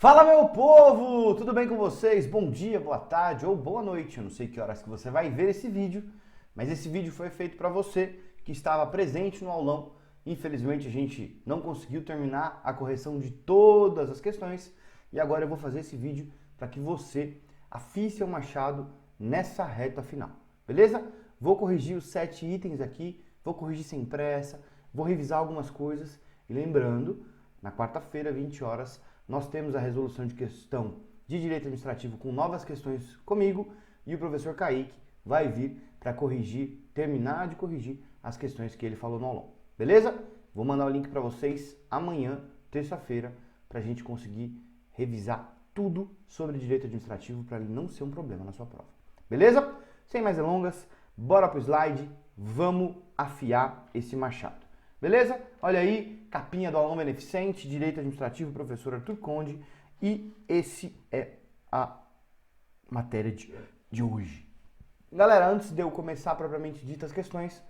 Fala, meu povo! Tudo bem com vocês? Bom dia, boa tarde ou boa noite. Eu não sei que horas que você vai ver esse vídeo, mas esse vídeo foi feito para você que estava presente no aulão. Infelizmente a gente não conseguiu terminar a correção de todas as questões e agora eu vou fazer esse vídeo para que você afie seu machado nessa reta final, beleza? Vou corrigir os 7 itens aqui, vou corrigir sem pressa, vou revisar algumas coisas e lembrando, na quarta-feira, 20 horas, nós temos a resolução de questão de direito administrativo com novas questões comigo e o professor Kaique vai vir para corrigir, terminar de corrigir as questões que ele falou no aulão. Beleza? Vou mandar o link para vocês amanhã, terça-feira, para a gente conseguir revisar tudo sobre direito administrativo para ele não ser um problema na sua prova. Beleza? Sem mais delongas, bora pro slide, vamos afiar esse machado. Beleza? Olha aí, capinha do aluno beneficente, direito administrativo, professor Arthur Conde, e esse é a matéria de hoje. Galera, antes de eu começar propriamente dito as questões,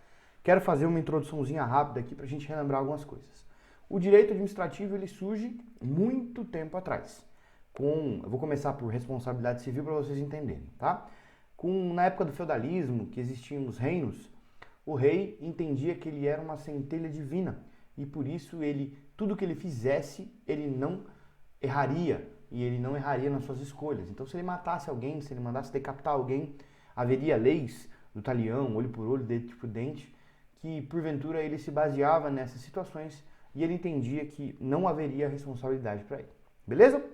quero fazer uma introduçãozinha rápida aqui para a gente relembrar algumas coisas. O direito administrativo ele surge muito tempo atrás. Eu vou começar por responsabilidade civil para vocês entenderem, tá? Na época do feudalismo, que existiam os reinos, o rei entendia que ele era uma centelha divina e por isso tudo que ele fizesse, ele não erraria e ele não erraria nas suas escolhas. Então se ele matasse alguém, se ele mandasse decapitar alguém, haveria leis do talião, olho por olho, dente por dente, que porventura ele se baseava nessas situações e ele entendia que não haveria responsabilidade para ele. Beleza?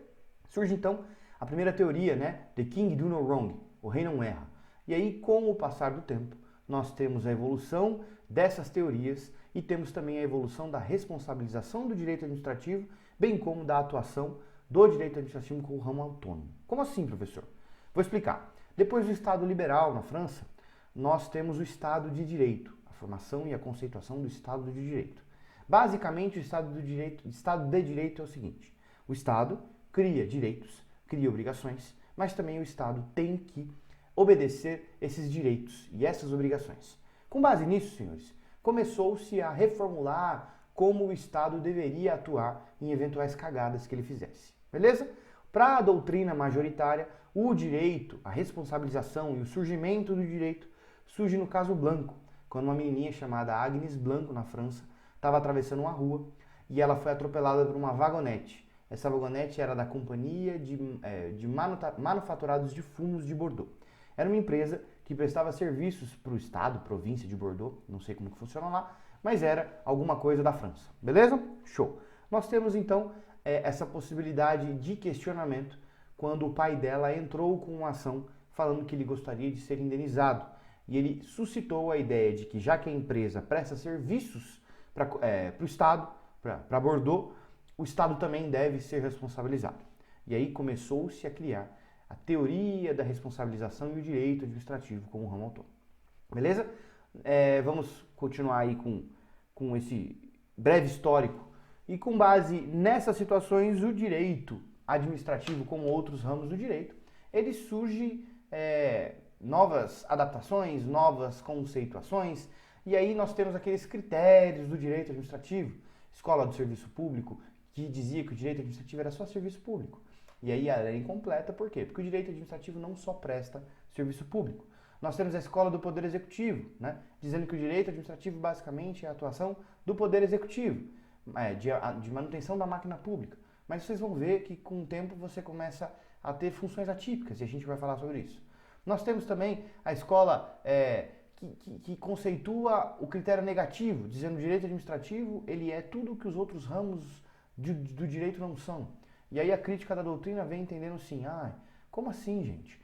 Surge então a primeira teoria, né? The king do no wrong, o rei não erra. E aí, com o passar do tempo, nós temos a evolução dessas teorias e temos também a evolução da responsabilização do direito administrativo, bem como da atuação do direito administrativo com o ramo autônomo. Como assim, professor? Vou explicar. Depois do Estado liberal na França, nós temos o Estado de Direito, a formação e a conceituação do Estado de Direito. Basicamente, o Estado de Direito é o seguinte: o Estado cria direitos, cria obrigações, mas também o Estado tem que obedecer esses direitos e essas obrigações. Com base nisso, senhores, começou-se a reformular como o Estado deveria atuar em eventuais cagadas que ele fizesse. Beleza? Para a doutrina majoritária, o direito, a responsabilização e o surgimento do direito surge no caso Blanco, quando uma menininha chamada Agnes Blanco, na França, estava atravessando uma rua e ela foi atropelada por uma vagonete. Essa vagonete era da Companhia de Manufaturados de Fumos de Bordeaux. Era uma empresa que prestava serviços para o estado, província de Bordeaux, não sei como que funciona lá, mas era alguma coisa da França, beleza? Show! Nós temos então essa possibilidade de questionamento quando o pai dela entrou com uma ação falando que ele gostaria de ser indenizado. E ele suscitou a ideia de que já que a empresa presta serviços para o estado, para Bordeaux, o estado também deve ser responsabilizado. E aí começou-se a criar a teoria da responsabilização e o direito administrativo como ramo autônomo. Beleza? Vamos continuar aí com esse breve histórico. E com base nessas situações, o direito administrativo, como outros ramos do direito, ele surge novas adaptações, novas conceituações, e aí nós temos aqueles critérios do direito administrativo, Escola do Serviço Público, que dizia que o direito administrativo era só serviço público. E aí ela é incompleta, por quê? Porque o direito administrativo não só presta serviço público. Nós temos a Escola do Poder Executivo, né, dizendo que o direito administrativo basicamente é a atuação do Poder Executivo, de manutenção da máquina pública. Mas vocês vão ver que com o tempo você começa a ter funções atípicas, e a gente vai falar sobre isso. Nós temos também a escola que conceitua o critério negativo, dizendo que o direito administrativo ele é tudo que os outros ramos do direito não são. E aí a crítica da doutrina vem entendendo assim, como assim, gente?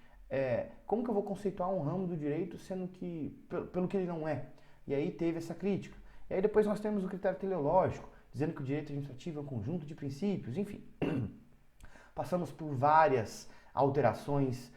Como que eu vou conceituar um ramo do direito sendo que, pelo que ele não é? E aí teve essa crítica. E aí depois nós temos o critério teleológico, dizendo que o direito administrativo é um conjunto de princípios, enfim. Passamos por várias alterações,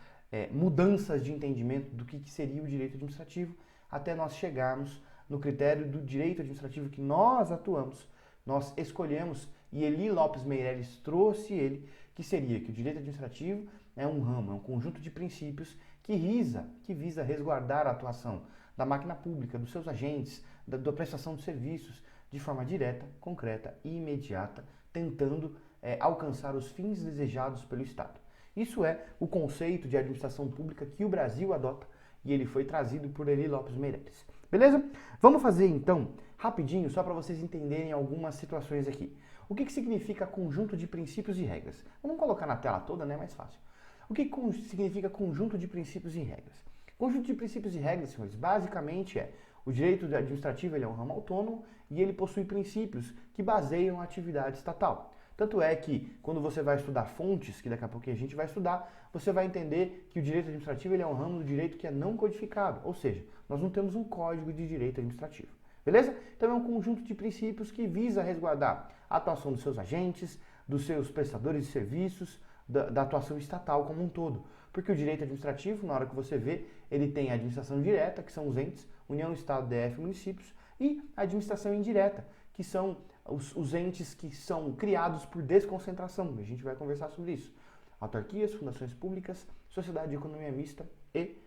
mudanças de entendimento do que seria o direito administrativo, até nós chegarmos no critério do direito administrativo que nós atuamos, nós escolhemos, e Eli Lopes Meireles trouxe ele, que seria que o direito administrativo é um ramo, é um conjunto de princípios que visa resguardar a atuação da máquina pública, dos seus agentes, da prestação de serviços, de forma direta, concreta e imediata, tentando alcançar os fins desejados pelo Estado. Isso é o conceito de administração pública que o Brasil adota e ele foi trazido por Eli Lopes Meireles. Beleza? Vamos fazer então, rapidinho, só para vocês entenderem algumas situações aqui. O que significa conjunto de princípios e regras? Vamos colocar na tela toda, né? Mais fácil. O que significa conjunto de princípios e regras? Conjunto de princípios e regras, senhores, basicamente o direito administrativo ele é um ramo autônomo e ele possui princípios que baseiam a atividade estatal. Tanto é que, quando você vai estudar fontes, que daqui a pouco a gente vai estudar, você vai entender que o direito administrativo ele é um ramo do direito que é não codificado, ou seja, nós não temos um código de direito administrativo. Beleza? Então é um conjunto de princípios que visa resguardar a atuação dos seus agentes, dos seus prestadores de serviços, da atuação estatal como um todo. Porque o direito administrativo, na hora que você vê, ele tem a administração direta, que são os entes, União, Estado, DF, municípios, e a administração indireta, que são os entes que são criados por desconcentração. A gente vai conversar sobre isso. Autarquias, fundações públicas, sociedade de economia mista e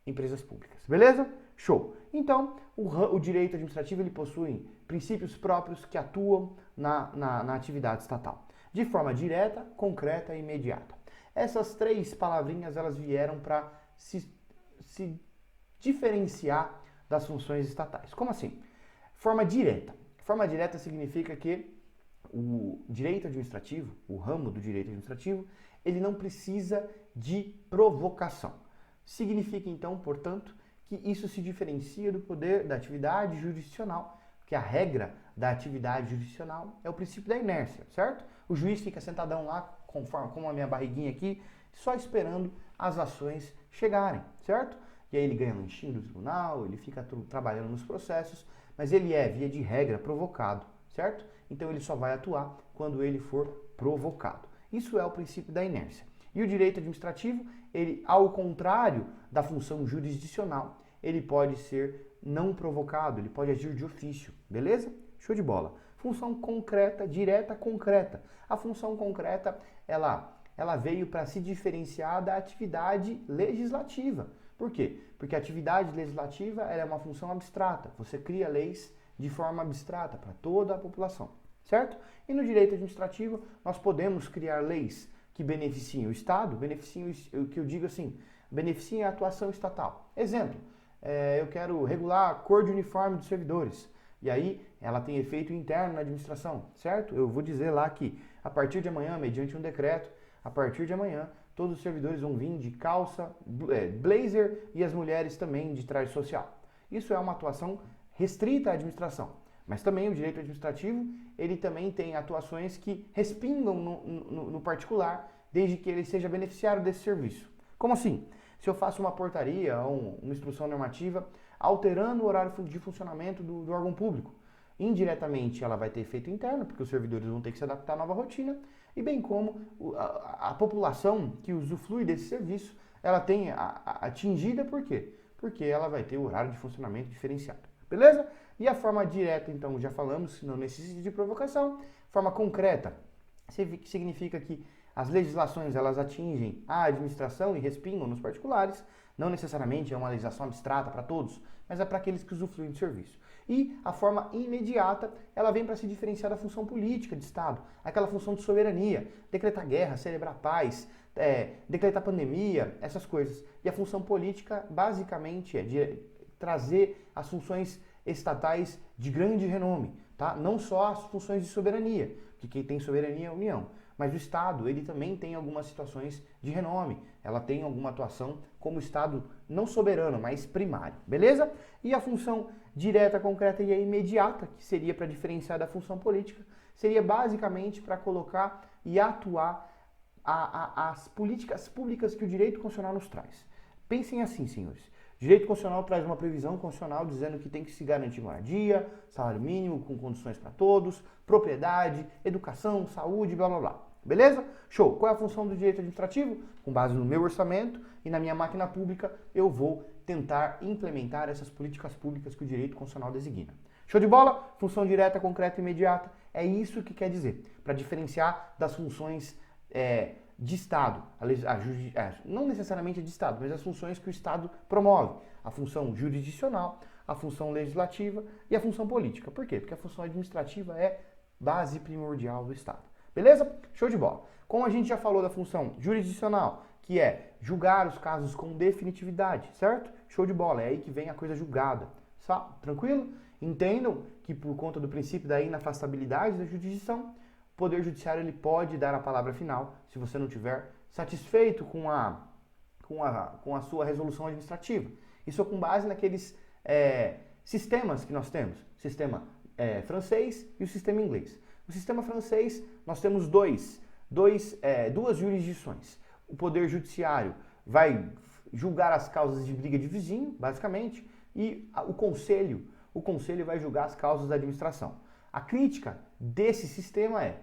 empresas públicas. Beleza? Show! Então, o direito administrativo ele possui princípios próprios que atuam na atividade estatal, de forma direta, concreta e imediata. Essas três palavrinhas elas vieram para se diferenciar das funções estatais. Como assim? Forma direta. Forma direta significa que o direito administrativo, o ramo do direito administrativo, ele não precisa de provocação. Significa então, portanto, que isso se diferencia do poder da atividade jurisdicional, que a regra da atividade jurisdicional é o princípio da inércia, certo? O juiz fica sentadão lá, como a minha barriguinha aqui, só esperando as ações chegarem, certo? E aí ele ganha um lanchinho do tribunal, ele fica trabalhando nos processos, mas ele é, via de regra, provocado, certo? Então ele só vai atuar quando ele for provocado. Isso é o princípio da inércia. E o direito administrativo, ele, ao contrário da função jurisdicional, ele pode ser não provocado, ele pode agir de ofício, beleza? Show de bola. Função concreta, direta, concreta. A função concreta, ela veio para se diferenciar da atividade legislativa. Por quê? Porque a atividade legislativa ela é uma função abstrata. Você cria leis de forma abstrata para toda a população, certo? E no direito administrativo, nós podemos criar leis que beneficiem o Estado, beneficiem, o que eu digo assim, beneficiem a atuação estatal. Exemplo, eu quero regular a cor de uniforme dos servidores. E aí, ela tem efeito interno na administração, certo? Eu vou dizer lá que, a partir de amanhã, mediante um decreto, a partir de amanhã, todos os servidores vão vir de calça, blazer e as mulheres também de traje social. Isso é uma atuação restrita à administração. Mas também o direito administrativo, ele também tem atuações que respingam no particular, desde que ele seja beneficiário desse serviço. Como assim? Se eu faço uma portaria ou uma instrução normativa alterando o horário de funcionamento do órgão público, indiretamente ela vai ter efeito interno, porque os servidores vão ter que se adaptar à nova rotina, e bem como a população que usufrui desse serviço, ela tem atingida, por quê? Porque ela vai ter o horário de funcionamento diferenciado. Beleza? E a forma direta, então, já falamos, não necessita de provocação. Forma concreta, significa que as legislações, elas atingem a administração e respingam nos particulares. Não necessariamente é uma legislação abstrata para todos, mas é para aqueles que usufruem do serviço. E a forma imediata, ela vem para se diferenciar da função política de Estado, aquela função de soberania, decretar guerra, celebrar paz, decretar pandemia, essas coisas. E a função política, basicamente, é de trazer as funções estatais de grande renome, tá? Não só as funções de soberania, que quem tem soberania é a União, mas o Estado, ele também tem algumas situações de renome, ela tem alguma atuação como Estado não soberano, mas primário, beleza? E a função direta, concreta e imediata, que seria para diferenciar da função política, seria basicamente para colocar e atuar as políticas públicas que o direito constitucional nos traz. Pensem assim, senhores. Direito constitucional traz uma previsão constitucional dizendo que tem que se garantir moradia, salário mínimo com condições para todos, propriedade, educação, saúde, blá blá blá. Beleza? Show! Qual é a função do direito administrativo? Com base no meu orçamento e na minha máquina pública, eu vou tentar implementar essas políticas públicas que o direito constitucional designa. Show de bola? Função direta, concreta e imediata. É isso que quer dizer, para diferenciar das funções de Estado, não necessariamente de Estado, mas as funções que o Estado promove. A função jurisdicional, a função legislativa e a função política. Por quê? Porque a função administrativa é base primordial do Estado. Beleza? Show de bola. Como a gente já falou da função jurisdicional, que é julgar os casos com definitividade, certo? Show de bola, é aí que vem a coisa julgada. Tranquilo? Entendam que por conta do princípio da inafastabilidade da jurisdição, o Poder Judiciário ele pode dar a palavra final se você não estiver satisfeito com a sua resolução administrativa. Isso é com base naqueles sistemas que nós temos. Sistema francês e o sistema inglês. No sistema francês, nós temos duas jurisdições. O Poder Judiciário vai julgar as causas de briga de vizinho, basicamente, e o Conselho vai julgar as causas da administração. A crítica desse sistema é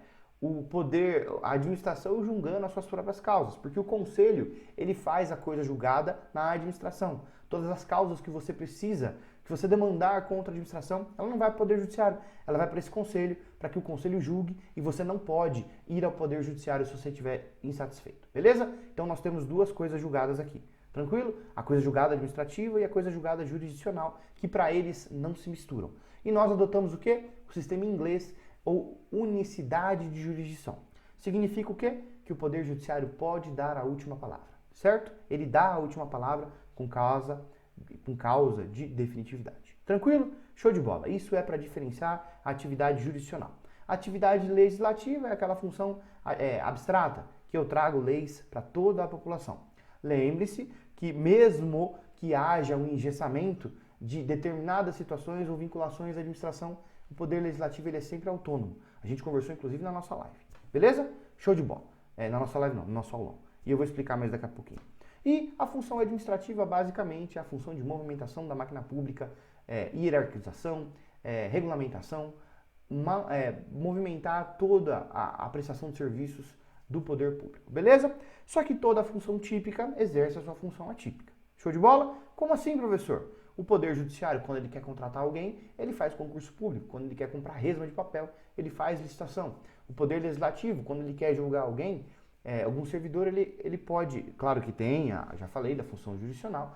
a administração julgando as suas próprias causas, porque o Conselho, ele faz a coisa julgada na administração. Todas as causas que você precisa, que você demandar contra a administração, ela não vai para o Poder Judiciário, ela vai para esse Conselho, para que o Conselho julgue, e você não pode ir ao Poder Judiciário se você estiver insatisfeito, beleza? Então nós temos duas coisas julgadas aqui, tranquilo? A coisa julgada administrativa e a coisa julgada jurisdicional, que para eles não se misturam. E nós adotamos o quê? O sistema inglês, ou unicidade de jurisdição. Significa o quê? Que o Poder Judiciário pode dar a última palavra, certo? Ele dá a última palavra com causa de definitividade. Tranquilo? Show de bola. Isso é para diferenciar a atividade jurisdicional. A atividade legislativa é aquela função abstrata, que eu trago leis para toda a população. Lembre-se que mesmo que haja um engessamento de determinadas situações ou vinculações à administração, o Poder Legislativo ele é sempre autônomo. A gente conversou inclusive na nossa live. Beleza? Show de bola. Na nossa live não, no nosso aulão. E eu vou explicar mais daqui a pouquinho. E a função administrativa, basicamente, é a função de movimentação da máquina pública, hierarquização, regulamentação, movimentar toda a prestação de serviços do poder público. Beleza? Só que toda a função típica exerce a sua função atípica. Show de bola? Como assim, professor? O Poder Judiciário, quando ele quer contratar alguém, ele faz concurso público. Quando ele quer comprar resma de papel, ele faz licitação. O Poder Legislativo, quando ele quer julgar alguém, algum servidor, ele pode, claro que tem, já falei da função jurisdicional,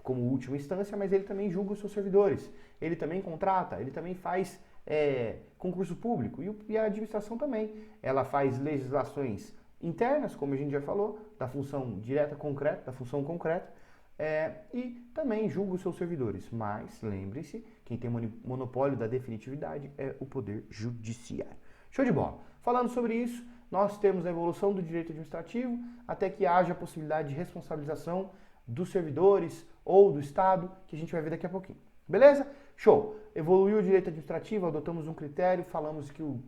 como última instância, mas ele também julga os seus servidores. Ele também contrata, ele também faz concurso público. E a administração também. Ela faz legislações internas, como a gente já falou, da função direta concreta, da função concreta, e também julga os seus servidores. Mas, lembre-se, quem tem monopólio da definitividade é o Poder Judiciário. Show de bola. Falando sobre isso, nós temos a evolução do direito administrativo até que haja a possibilidade de responsabilização dos servidores ou do Estado, que a gente vai ver daqui a pouquinho. Beleza? Show! Evoluiu o direito administrativo, adotamos um critério, falamos que o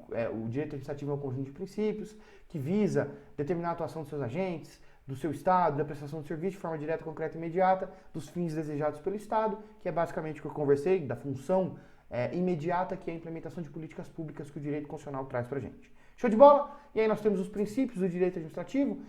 direito administrativo é um conjunto de princípios que visa determinar a atuação dos seus agentes, do seu Estado, da prestação de serviço de forma direta, concreta e imediata, dos fins desejados pelo Estado, que é basicamente o que eu conversei, da função imediata, que é a implementação de políticas públicas que o direito constitucional traz pra gente. Show de bola? E aí nós temos os princípios do direito administrativo.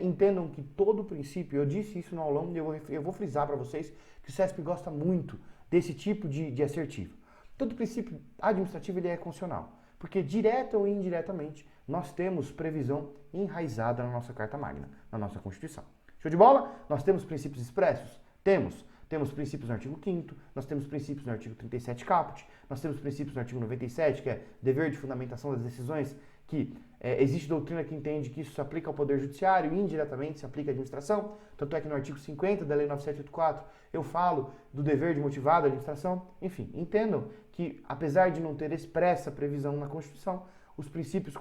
Entendam que todo princípio, eu disse isso no aulão e eu vou frisar para vocês que o CESP gosta muito desse tipo de assertivo. Todo princípio administrativo ele é constitucional, porque direta ou indiretamente nós temos previsão enraizada na nossa Carta Magna, na nossa Constituição. Show de bola? Nós temos princípios expressos? Temos. Temos princípios no artigo 5º, nós temos princípios no artigo 37 caput, nós temos princípios no artigo 97, que é dever de fundamentação das decisões, que existe doutrina que entende que isso se aplica ao Poder Judiciário e indiretamente se aplica à administração. Tanto é que no artigo 50 da Lei 9784 eu falo do dever de motivado à administração. Enfim, entendam que apesar de não ter expressa previsão na Constituição, os princípios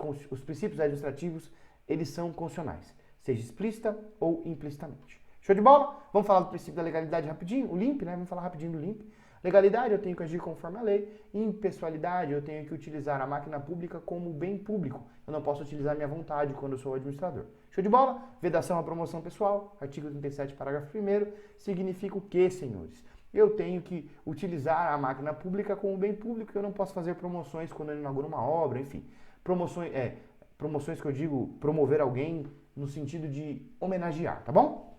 administrativos eles são constitucionais, seja explícita ou implicitamente. Show de bola? Vamos falar do princípio da legalidade rapidinho? O LIMP, né? Vamos falar rapidinho do LIMP. Legalidade, eu tenho que agir conforme a lei. Impessoalidade, eu tenho que utilizar a máquina pública como bem público. Eu não posso utilizar minha vontade quando eu sou o administrador. Show de bola? Vedação à promoção pessoal, artigo 37, parágrafo 1º, significa o quê, senhores? Eu tenho que utilizar a máquina pública como bem público, eu não posso fazer promoções quando eu inauguro uma obra, enfim. Promoções que eu digo promover alguém no sentido de homenagear, tá bom?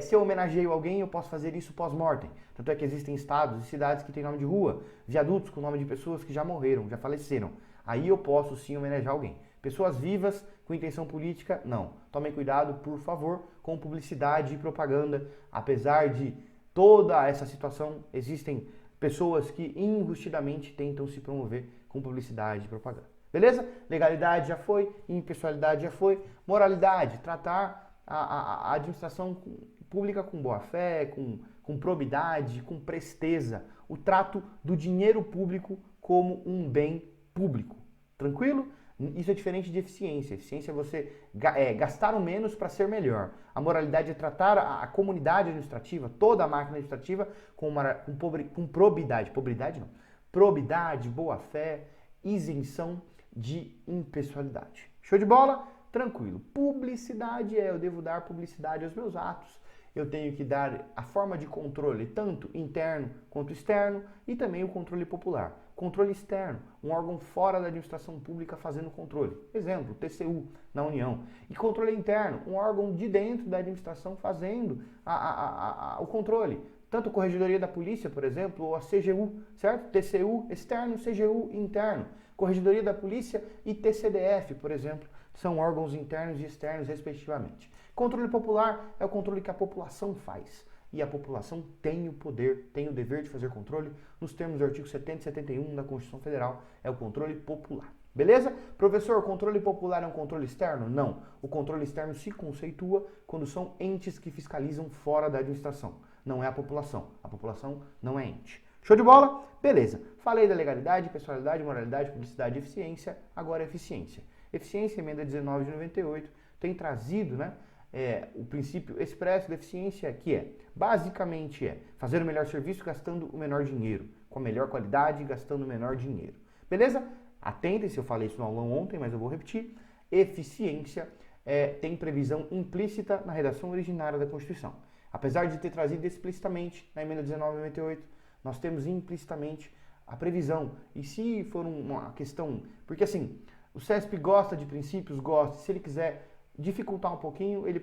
Se eu homenageio alguém, eu posso fazer isso pós-mortem. Tanto é que existem estados e cidades que têm nome de rua, viadutos com nome de pessoas que já morreram, já faleceram. Aí eu posso sim homenagear alguém. Pessoas vivas com intenção política, não. Tomem cuidado, por favor, com publicidade e propaganda. Apesar de toda essa situação, existem pessoas que enrustidamente tentam se promover com publicidade e propaganda. Beleza? Legalidade já foi, impessoalidade já foi, moralidade, tratar a administração pública com boa-fé, com probidade, com presteza, o trato do dinheiro público como um bem público. Tranquilo? Isso é diferente de eficiência. Eficiência é você gastar o menos para ser melhor. A moralidade é tratar a comunidade administrativa, toda a máquina administrativa, com probidade. Pobridade não. Probidade, boa-fé, isenção de impessoalidade. Show de bola? Tranquilo. Publicidade eu devo dar publicidade aos meus atos. Eu tenho que dar a forma de controle, tanto interno quanto externo, e também o controle popular. Controle externo, um órgão fora da administração pública fazendo controle. Exemplo, TCU na União. E controle interno, um órgão de dentro da administração fazendo o controle. Tanto a Corregedoria da Polícia, por exemplo, ou a CGU, certo? TCU externo, CGU interno. Corregedoria da Polícia e TCDF, por exemplo, são órgãos internos e externos, respectivamente. Controle popular é o controle que a população faz. E a população tem o poder, tem o dever de fazer controle. Nos termos do artigo 70 e 71 da Constituição Federal, é o controle popular. Beleza? Professor, o controle popular é um controle externo? Não. O controle externo se conceitua quando são entes que fiscalizam fora da administração. Não é a população. A população não é ente. Show de bola? Beleza. Falei da legalidade, pessoalidade, moralidade, publicidade e eficiência. Agora é eficiência. Eficiência, emenda 19 de 98, tem trazido, né, o princípio expresso da eficiência, que basicamente fazer o melhor serviço gastando o menor dinheiro, com a melhor qualidade gastando o menor dinheiro. Beleza? Atentem-se, eu falei isso no aulão ontem, mas eu vou repetir. Eficiência tem previsão implícita na redação originária da Constituição. Apesar de ter trazido explicitamente na emenda 19 de 98, nós temos implicitamente a previsão. E se for uma questão... Porque assim, o CESP gosta de princípios, gosta. Se ele quiser dificultar um pouquinho, ele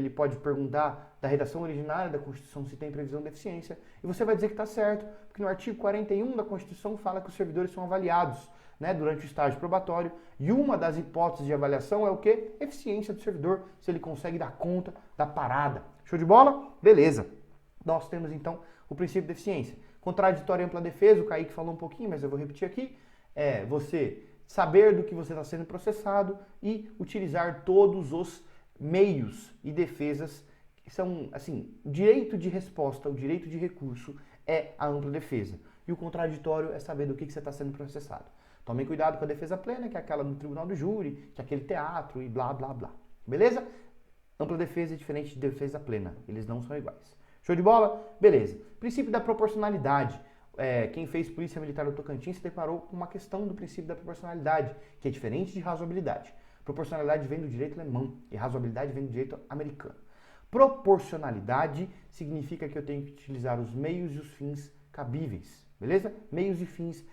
pode perguntar da redação originária da Constituição se tem previsão de eficiência, e você vai dizer que está certo, porque no artigo 41 da Constituição fala que os servidores são avaliados, né, durante o estágio probatório, e uma das hipóteses de avaliação é o quê? Eficiência do servidor, se ele consegue dar conta da parada. Show de bola? Beleza. Nós temos então o princípio de eficiência. Contraditória e ampla defesa, o Kaique falou um pouquinho, mas eu vou repetir aqui, você saber do que você está sendo processado e utilizar todos os meios e defesas que são, assim, o direito de resposta, o direito de recurso é a ampla defesa. E o contraditório é saber do que você está sendo processado. Tomem cuidado com a defesa plena, que é aquela no tribunal do júri, que é aquele teatro e blá, blá, blá. Beleza? Ampla defesa é diferente de defesa plena. Eles não são iguais. Show de bola? Beleza. Princípio da proporcionalidade. Quem fez Polícia Militar do Tocantins se deparou com uma questão do princípio da proporcionalidade, que é diferente de razoabilidade. Proporcionalidade vem do direito alemão e razoabilidade vem do direito americano. Proporcionalidade significa que eu tenho que utilizar os meios e os fins cabíveis, beleza? Meios e fins.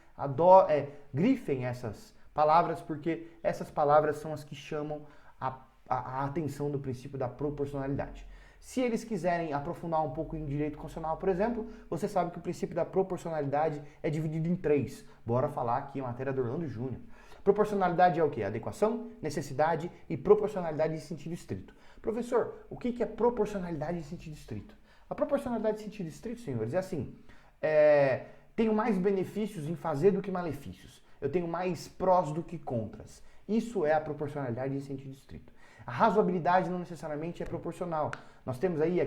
Grifem essas palavras, porque essas palavras são as que chamam a atenção do princípio da proporcionalidade. Se eles quiserem aprofundar um pouco em direito constitucional, por exemplo, você sabe que o princípio da proporcionalidade é dividido em 3. Bora falar aqui em matéria do Orlando Júnior. Proporcionalidade é o quê? Adequação, necessidade e proporcionalidade em sentido estrito. Professor, o que é proporcionalidade em sentido estrito? A proporcionalidade em sentido estrito, senhores, é assim, tenho mais benefícios em fazer do que malefícios. Eu tenho mais prós do que contras. Isso é a proporcionalidade em sentido estrito. A razoabilidade não necessariamente é proporcional. Nós temos aí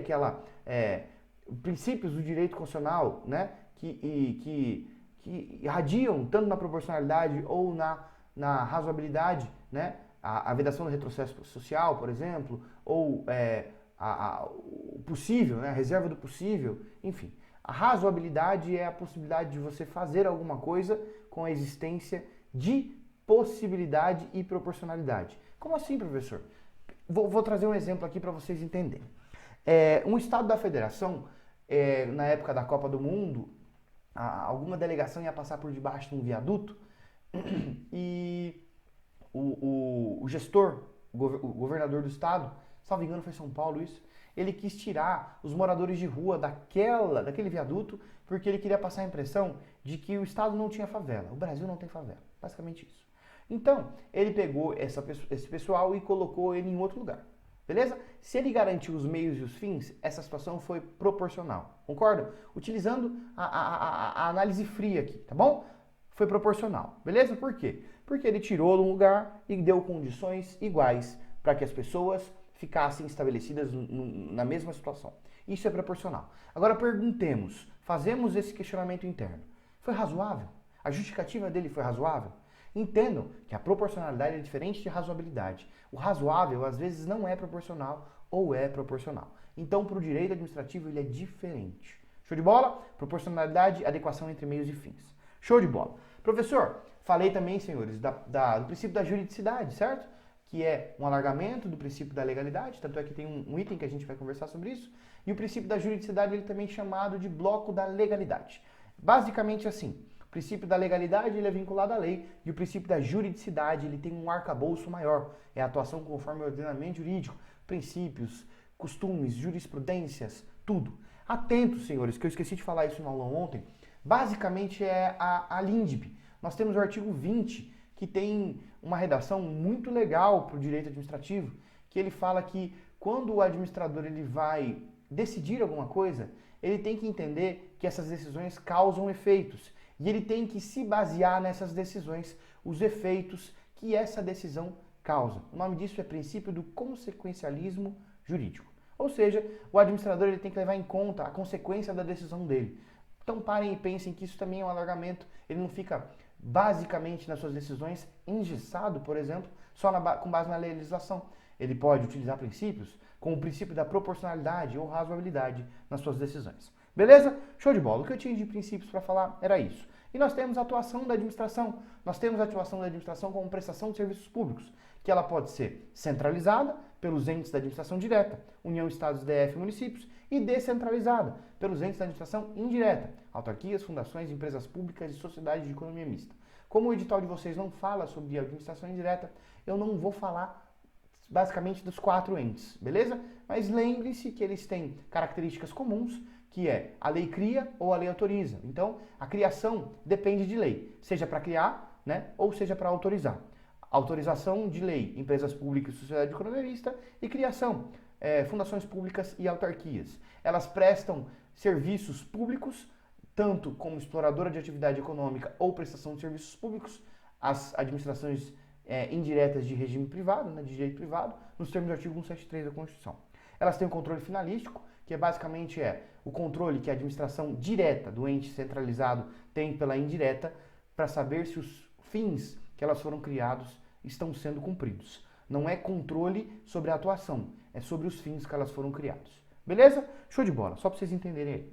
princípios do direito constitucional, né, que irradiam tanto na proporcionalidade ou na razoabilidade, né, a vedação do retrocesso social, por exemplo, ou o possível, né, a reserva do possível, enfim. A razoabilidade é a possibilidade de você fazer alguma coisa com a existência de possibilidade e proporcionalidade. Como assim, professor? Vou trazer um exemplo aqui para vocês entenderem. Um estado da federação, na época da Copa do Mundo, alguma delegação ia passar por debaixo de um viaduto e o gestor, o governador do estado, salvo engano foi São Paulo isso, ele quis tirar os moradores de rua daquele viaduto porque ele queria passar a impressão de que o estado não tinha favela. O Brasil não tem favela, basicamente isso. Então, ele pegou esse pessoal e colocou ele em outro lugar, beleza? Se ele garantiu os meios e os fins, essa situação foi proporcional, concordam? Utilizando a análise fria aqui, tá bom? Foi proporcional, beleza? Por quê? Porque ele tirou de um lugar e deu condições iguais para que as pessoas ficassem estabelecidas na mesma situação. Isso é proporcional. Agora perguntemos, fazemos esse questionamento interno. Foi razoável? A justificativa dele foi razoável? Entendam que a proporcionalidade é diferente de razoabilidade. O razoável às vezes não é proporcional ou é proporcional. Então, para o direito administrativo, ele é diferente. Show de bola? Proporcionalidade, adequação entre meios e fins. Show de bola. Professor, falei também, senhores, do princípio da juridicidade, certo? Que é um alargamento do princípio da legalidade, tanto é que tem um item que a gente vai conversar sobre isso. E o princípio da juridicidade, ele também é chamado de bloco da legalidade. Basicamente assim, o princípio da legalidade ele é vinculado à lei e o princípio da juridicidade ele tem um arcabouço maior. É a atuação conforme o ordenamento jurídico, princípios, costumes, jurisprudências, tudo. Atentos, senhores, que eu esqueci de falar isso no aulão ontem. Basicamente é a LINDB. Nós temos o artigo 20, que tem uma redação muito legal para o direito administrativo, que ele fala que quando o administrador ele vai decidir alguma coisa, ele tem que entender que essas decisões causam efeitos. E ele tem que se basear nessas decisões, os efeitos que essa decisão causa. O nome disso é princípio do consequencialismo jurídico. Ou seja, o administrador ele tem que levar em conta a consequência da decisão dele. Então parem e pensem que isso também é um alargamento. Ele não fica basicamente nas suas decisões engessado, por exemplo, só com base na legislação. Ele pode utilizar princípios como o princípio da proporcionalidade ou razoabilidade nas suas decisões. Beleza? Show de bola. O que eu tinha de princípios para falar era isso. E nós temos a atuação da administração. Nós temos a atuação da administração como prestação de serviços públicos, que ela pode ser centralizada pelos entes da administração direta, União, Estados, DF e municípios, e descentralizada pelos entes da administração indireta, autarquias, fundações, empresas públicas e sociedades de economia mista. Como o edital de vocês não fala sobre a administração indireta, eu não vou falar basicamente dos 4 entes, beleza? Mas lembre-se que eles têm características comuns, que é a lei cria ou a lei autoriza. Então, a criação depende de lei, seja para criar, né, ou seja para autorizar. Autorização de lei, empresas públicas e sociedade de economia mista, e criação, fundações públicas e autarquias. Elas prestam serviços públicos, tanto como exploradora de atividade econômica ou prestação de serviços públicos, as administrações indiretas de regime privado, né, de direito privado, nos termos do artigo 173 da Constituição. Elas têm o controle finalístico, que basicamente o controle que a administração direta do ente centralizado tem pela indireta para saber se os fins que elas foram criados estão sendo cumpridos. Não é controle sobre a atuação, é sobre os fins que elas foram criados. Beleza? Show de bola, só para vocês entenderem aí.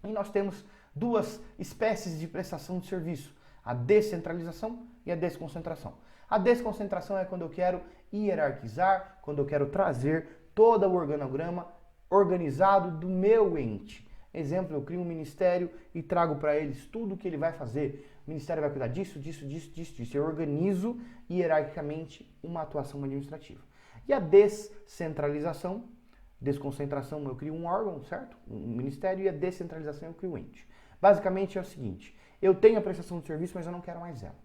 E nós temos 2 espécies de prestação de serviço, a descentralização e a desconcentração. A desconcentração é quando eu quero hierarquizar, quando eu quero trazer todo o organograma organizado do meu ente. Exemplo, eu crio um ministério e trago para eles tudo o que ele vai fazer. O ministério vai cuidar disso, disso, disso, disso, disso. Eu organizo hierarquicamente uma atuação administrativa. E a descentralização, desconcentração, eu crio um órgão, certo? Um ministério, e a descentralização eu crio um ente. Basicamente é o seguinte, eu tenho a prestação de serviço, mas eu não quero mais ela,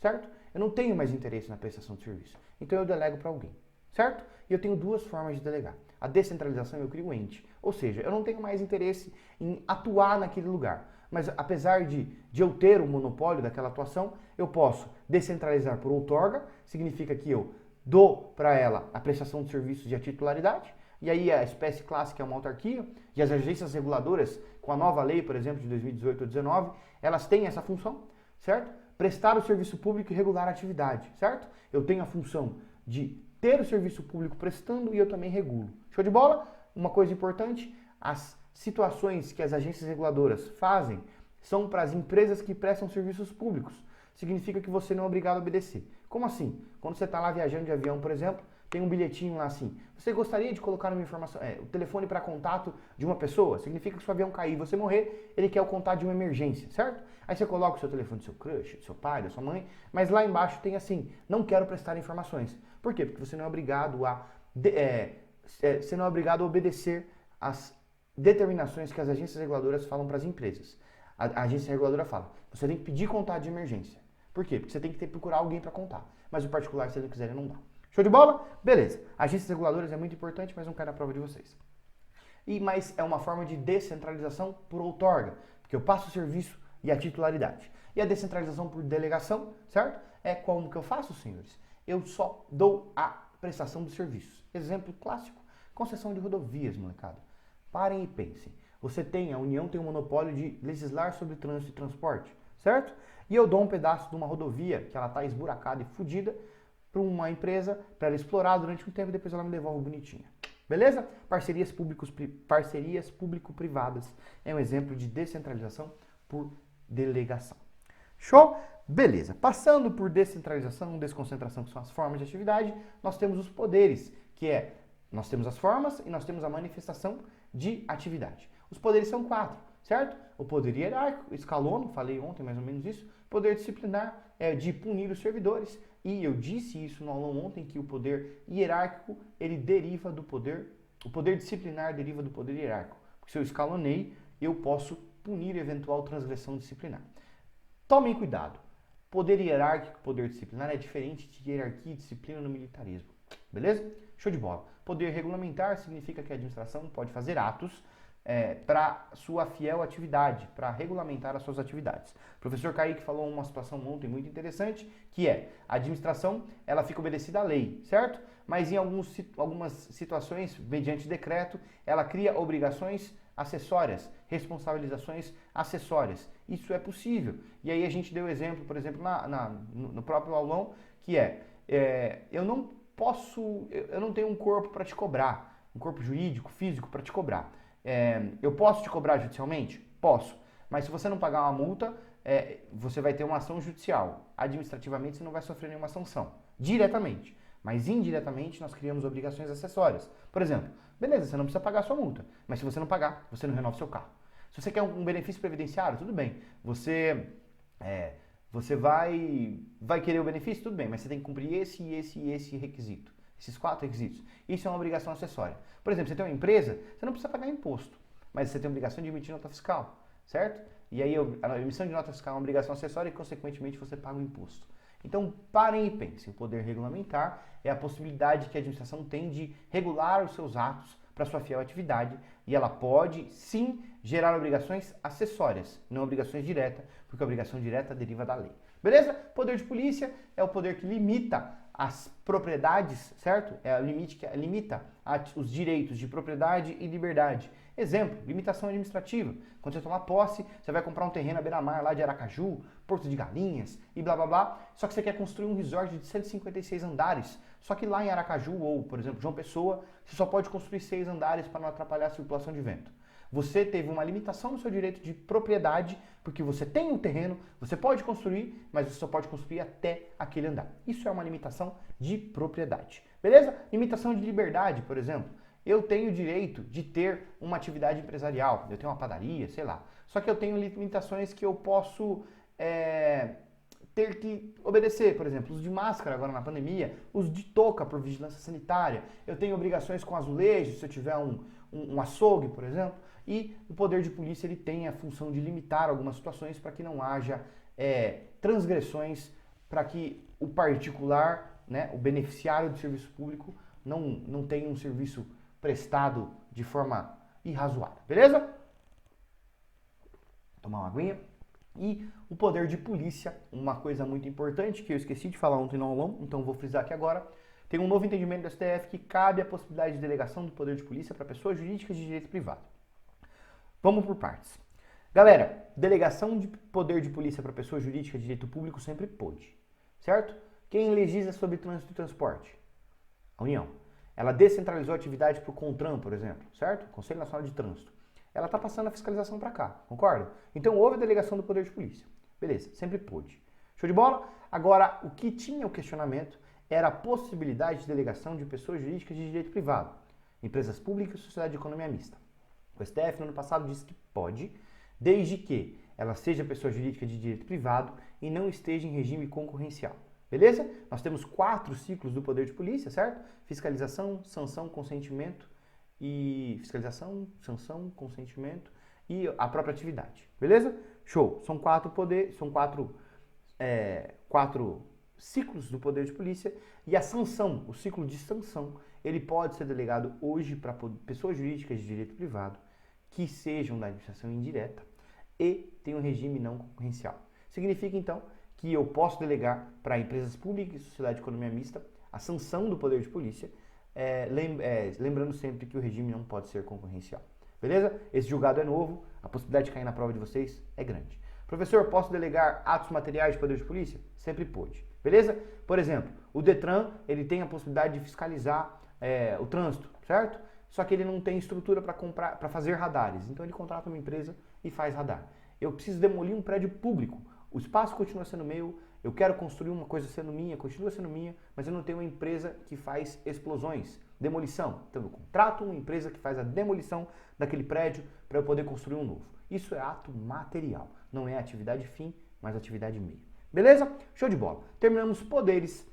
certo? Eu não tenho mais interesse na prestação de serviço, então eu delego para alguém, certo? E eu tenho 2 formas de delegar. A descentralização eu crio um ente, ou seja, eu não tenho mais interesse em atuar naquele lugar, mas apesar de eu ter o monopólio daquela atuação, eu posso descentralizar por outorga, significa que eu dou para ela a prestação de serviços e a titularidade, e aí a espécie clássica é uma autarquia, e as agências reguladoras, com a nova lei, por exemplo, de 2018 ou 2019, elas têm essa função, certo? Prestar o serviço público e regular a atividade, certo? Eu tenho a função de ter o serviço público prestando e eu também regulo. Show de bola? Uma coisa importante, as situações que as agências reguladoras fazem são para as empresas que prestam serviços públicos. Significa que você não é obrigado a obedecer. Como assim? Quando você está lá viajando de avião, por exemplo, tem um bilhetinho lá assim. Você gostaria de colocar uma informação, o telefone para contato de uma pessoa? Significa que se o avião cair e você morrer, ele quer o contato de uma emergência, certo? Aí você coloca o seu telefone do seu crush, do seu pai, da sua mãe, mas lá embaixo tem assim, não quero prestar informações. Por quê? Porque você não é obrigado a obedecer às determinações que as agências reguladoras falam para as empresas. A agência reguladora fala, você tem que pedir contato de emergência. Por quê? Porque você tem que procurar alguém para contar. Mas o particular, se ele não quiser, não dá. Show de bola? Beleza. Agências reguladoras é muito importante, mas não cai na prova de vocês. Mas é uma forma de descentralização por outorga, porque eu passo o serviço e a titularidade. E a descentralização por delegação, certo? É como que eu faço, senhores? Eu só dou a prestação de serviços. Exemplo clássico, concessão de rodovias, molecada. Parem e pensem. A União tem o monopólio de legislar sobre trânsito e transporte, certo? E eu dou um pedaço de uma rodovia que ela está esburacada e fodida para uma empresa, para ela explorar durante um tempo e depois ela me devolve bonitinha. Beleza? Parcerias público-privadas é um exemplo de descentralização por delegação. Show? Beleza. Passando por descentralização, desconcentração, que são as formas de atividade, nós temos os poderes, nós temos as formas e nós temos a manifestação de atividade. Os poderes são 4, certo? O poder hierárquico, escalono, falei ontem mais ou menos isso. Poder disciplinar é de punir os servidores. E eu disse isso no aulão ontem, que o poder hierárquico, ele deriva do poder, o poder disciplinar deriva do poder hierárquico. Porque se eu escalonei, eu posso punir eventual transgressão disciplinar. Tomem cuidado. Poder hierárquico e poder disciplinar é diferente de hierarquia e disciplina no militarismo. Beleza? Show de bola. Poder regulamentar significa que a administração pode fazer atos para sua fiel atividade, para regulamentar as suas atividades. O professor Kaique falou uma situação ontem muito interessante, que a administração ela fica obedecida à lei, certo? Mas em algumas situações, mediante decreto, ela cria obrigações acessórias, responsabilizações acessórias. Isso é possível. E aí a gente deu exemplo, por exemplo, no próprio aulão, que eu não tenho um corpo para te cobrar, um corpo jurídico, físico para te cobrar. Eu posso te cobrar judicialmente? Posso. Mas se você não pagar uma multa, você vai ter uma ação judicial. Administrativamente você não vai sofrer nenhuma sanção. Diretamente. Mas indiretamente nós criamos obrigações acessórias. Por exemplo, beleza, você não precisa pagar a sua multa. Mas se você não pagar, você não renova o seu carro. Se você quer um benefício previdenciário, tudo bem. Você vai querer o benefício? Tudo bem. Mas você tem que cumprir esse e esse e esse requisito. Esses 4 requisitos. Isso é uma obrigação acessória. Por exemplo, você tem uma empresa, você não precisa pagar imposto, mas você tem a obrigação de emitir nota fiscal, certo? E aí a emissão de nota fiscal é uma obrigação acessória e, consequentemente, você paga o imposto. Então, parem e pensem. O poder regulamentar é a possibilidade que a administração tem de regular os seus atos para sua fiel atividade, e ela pode, sim, gerar obrigações acessórias, não obrigações diretas, porque a obrigação direta deriva da lei. Beleza? Poder de polícia é o poder que limita as propriedades, certo? É o limite que limita os direitos de propriedade e liberdade. Exemplo, limitação administrativa. Quando você tomar posse, você vai comprar um terreno à beira-mar lá de Aracaju, Porto de Galinhas e blá blá blá, só que você quer construir um resort de 156 andares. Só que lá em Aracaju ou, por exemplo, João Pessoa, você só pode construir 6 andares para não atrapalhar a circulação de vento. Você teve uma limitação no seu direito de propriedade, porque você tem um terreno, você pode construir, mas você só pode construir até aquele andar. Isso é uma limitação de propriedade. Beleza? Limitação de liberdade, por exemplo. Eu tenho o direito de ter uma atividade empresarial, eu tenho uma padaria, sei lá. Só que eu tenho limitações que eu posso ter que obedecer, por exemplo, os de máscara agora na pandemia, os de touca por vigilância sanitária. Eu tenho obrigações com azulejos, se eu tiver um açougue, por exemplo. E o poder de polícia ele tem a função de limitar algumas situações para que não haja transgressões, para que o particular, né, o beneficiário do serviço público, não tenha um serviço prestado de forma irrazoável. Beleza? Tomar uma aguinha. E o poder de polícia, uma coisa muito importante que eu esqueci de falar ontem no aulão, então vou frisar aqui agora. Tem um novo entendimento do STF que cabe a possibilidade de delegação do poder de polícia para pessoas jurídicas de direito privado. Vamos por partes. Galera, delegação de poder de polícia para pessoa jurídica de direito público sempre pôde, certo? Quem legisla sobre trânsito e transporte? A União. Ela descentralizou a atividade para o CONTRAN, por exemplo, certo? Conselho Nacional de Trânsito. Ela está passando a fiscalização para cá, concorda? Então houve a delegação do poder de polícia. Beleza, sempre pôde. Show de bola? Agora, o que tinha o questionamento era a possibilidade de delegação de pessoas jurídicas de direito privado, empresas públicas e sociedade de economia mista. O STF no ano passado disse que pode, desde que ela seja pessoa jurídica de direito privado e não esteja em regime concorrencial. Beleza? Nós temos 4 ciclos do poder de polícia, certo? Fiscalização, sanção, consentimento e a própria atividade. Beleza? Show. São 4 ciclos do poder de polícia e a sanção, o ciclo de sanção, ele pode ser delegado hoje para pessoas jurídicas de direito privado que sejam da administração indireta e tenham um regime não concorrencial. Significa, então, que eu posso delegar para empresas públicas e sociedade de economia mista a sanção do poder de polícia, lembrando sempre que o regime não pode ser concorrencial. Beleza? Esse julgado é novo, a possibilidade de cair na prova de vocês é grande. Professor, posso delegar atos materiais de poder de polícia? Sempre pode. Beleza? Por exemplo, o Detran, ele tem a possibilidade de fiscalizar o trânsito, certo? Só que ele não tem estrutura para fazer radares. Então ele contrata uma empresa e faz radar. Eu preciso demolir um prédio público. O espaço continua sendo meu, eu quero construir uma coisa sendo minha, continua sendo minha, mas eu não tenho uma empresa que faz explosões, demolição. Então eu contrato uma empresa que faz a demolição daquele prédio para eu poder construir um novo. Isso é ato material, não é atividade fim, mas atividade meio. Beleza? Show de bola. Terminamos poderes.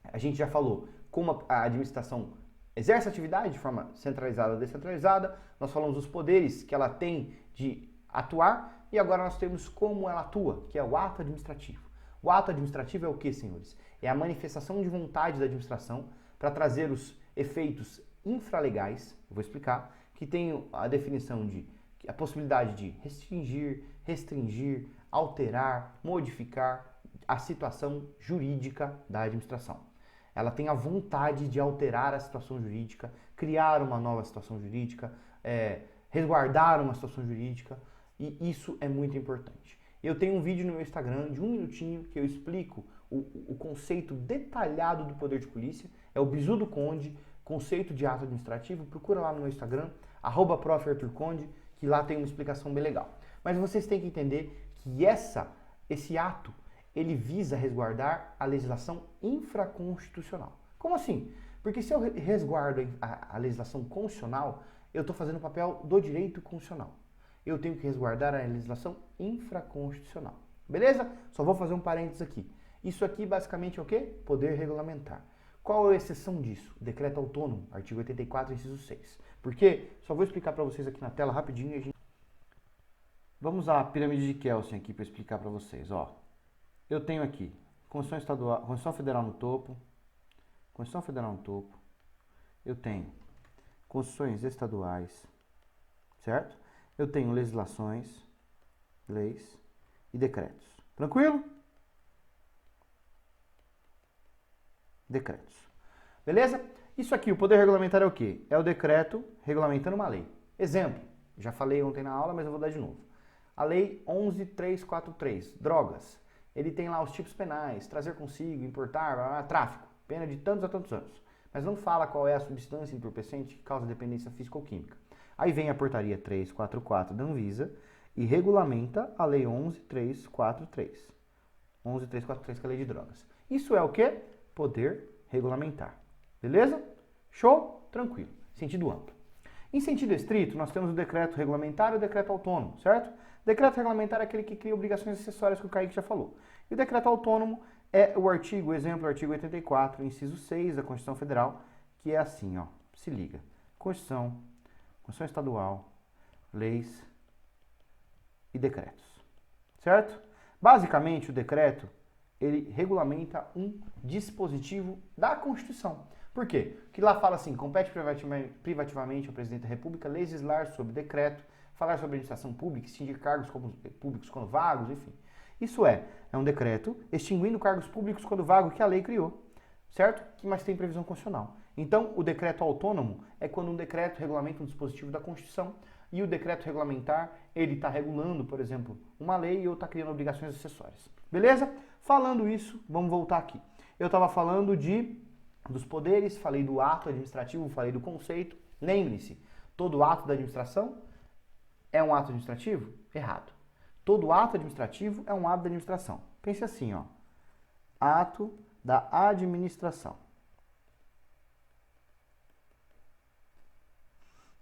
A gente já falou como a administração exerce atividade de forma centralizada ou descentralizada. Nós falamos dos poderes que ela tem de atuar e agora nós temos como ela atua, que é o ato administrativo. O ato administrativo é o que, senhores? É a manifestação de vontade da administração para trazer os efeitos infralegais, eu vou explicar, que tem a definição de a possibilidade de restringir, alterar, modificar a situação jurídica da administração. Ela tem a vontade de alterar a situação jurídica, criar uma nova situação jurídica, resguardar uma situação jurídica, e isso é muito importante. Eu tenho um vídeo no meu Instagram de 1 minutinho que eu explico o conceito detalhado do poder de polícia, é o Bizu do Conde, conceito de ato administrativo, procura lá no meu Instagram, @prof.arturconde, que lá tem uma explicação bem legal. Mas vocês têm que entender que esse ato, ele visa resguardar a legislação infraconstitucional. Como assim? Porque se eu resguardo a legislação constitucional, eu estou fazendo o papel do direito constitucional. Eu tenho que resguardar a legislação infraconstitucional. Beleza? Só vou fazer um parênteses aqui. Isso aqui basicamente é o quê? Poder regulamentar. Qual é a exceção disso? O decreto autônomo, artigo 84, inciso 6. Por quê? Só vou explicar para vocês aqui na tela rapidinho. Vamos à pirâmide de Kelsen aqui para explicar para vocês. Ó, eu tenho aqui Constituição Estadual, Constituição Federal no topo, Constituição Federal no topo. Eu tenho Constituições estaduais, certo? Eu tenho legislações, leis e decretos. Tranquilo? Decretos. Beleza? Isso aqui, o poder regulamentar é o quê? É o decreto regulamentando uma lei. Exemplo, já falei ontem na aula, mas eu vou dar de novo. A lei 11.343, drogas. Ele tem lá os tipos penais, trazer consigo, importar, tráfico, pena de tantos a tantos anos. Mas não fala qual é a substância entorpecente que causa dependência física ou química. Aí vem a portaria 344 da Anvisa e regulamenta a lei 11.343. 11.343, que é a lei de drogas. Isso é o quê? Poder regulamentar. Beleza? Show? Tranquilo. Sentido amplo. Em sentido estrito, nós temos o decreto regulamentar e o decreto autônomo, certo? O decreto regulamentar é aquele que cria obrigações acessórias que o Kaique já falou. E o decreto autônomo é o artigo 84, inciso 6 da Constituição Federal, que é assim, ó. Se liga. Constituição Estadual, leis e decretos. Certo? Basicamente, o decreto, ele regulamenta um dispositivo da Constituição. Por quê? Porque lá fala assim, compete privativamente ao presidente da República legislar sobre decreto, falar sobre administração pública, extinguir cargos públicos quando vagos, enfim. Isso é um decreto extinguindo cargos públicos quando vago que a lei criou, certo? Mas tem previsão constitucional. Então, o decreto autônomo é quando um decreto regulamenta um dispositivo da Constituição e o decreto regulamentar, ele está regulando, por exemplo, uma lei ou está criando obrigações acessórias. Beleza? Falando isso, vamos voltar aqui. Eu estava falando dos poderes, falei do ato administrativo, falei do conceito. Lembre-se, todo ato da administração é um ato administrativo? Errado. Todo ato administrativo é um ato da administração. Pense assim, ó. Ato da administração.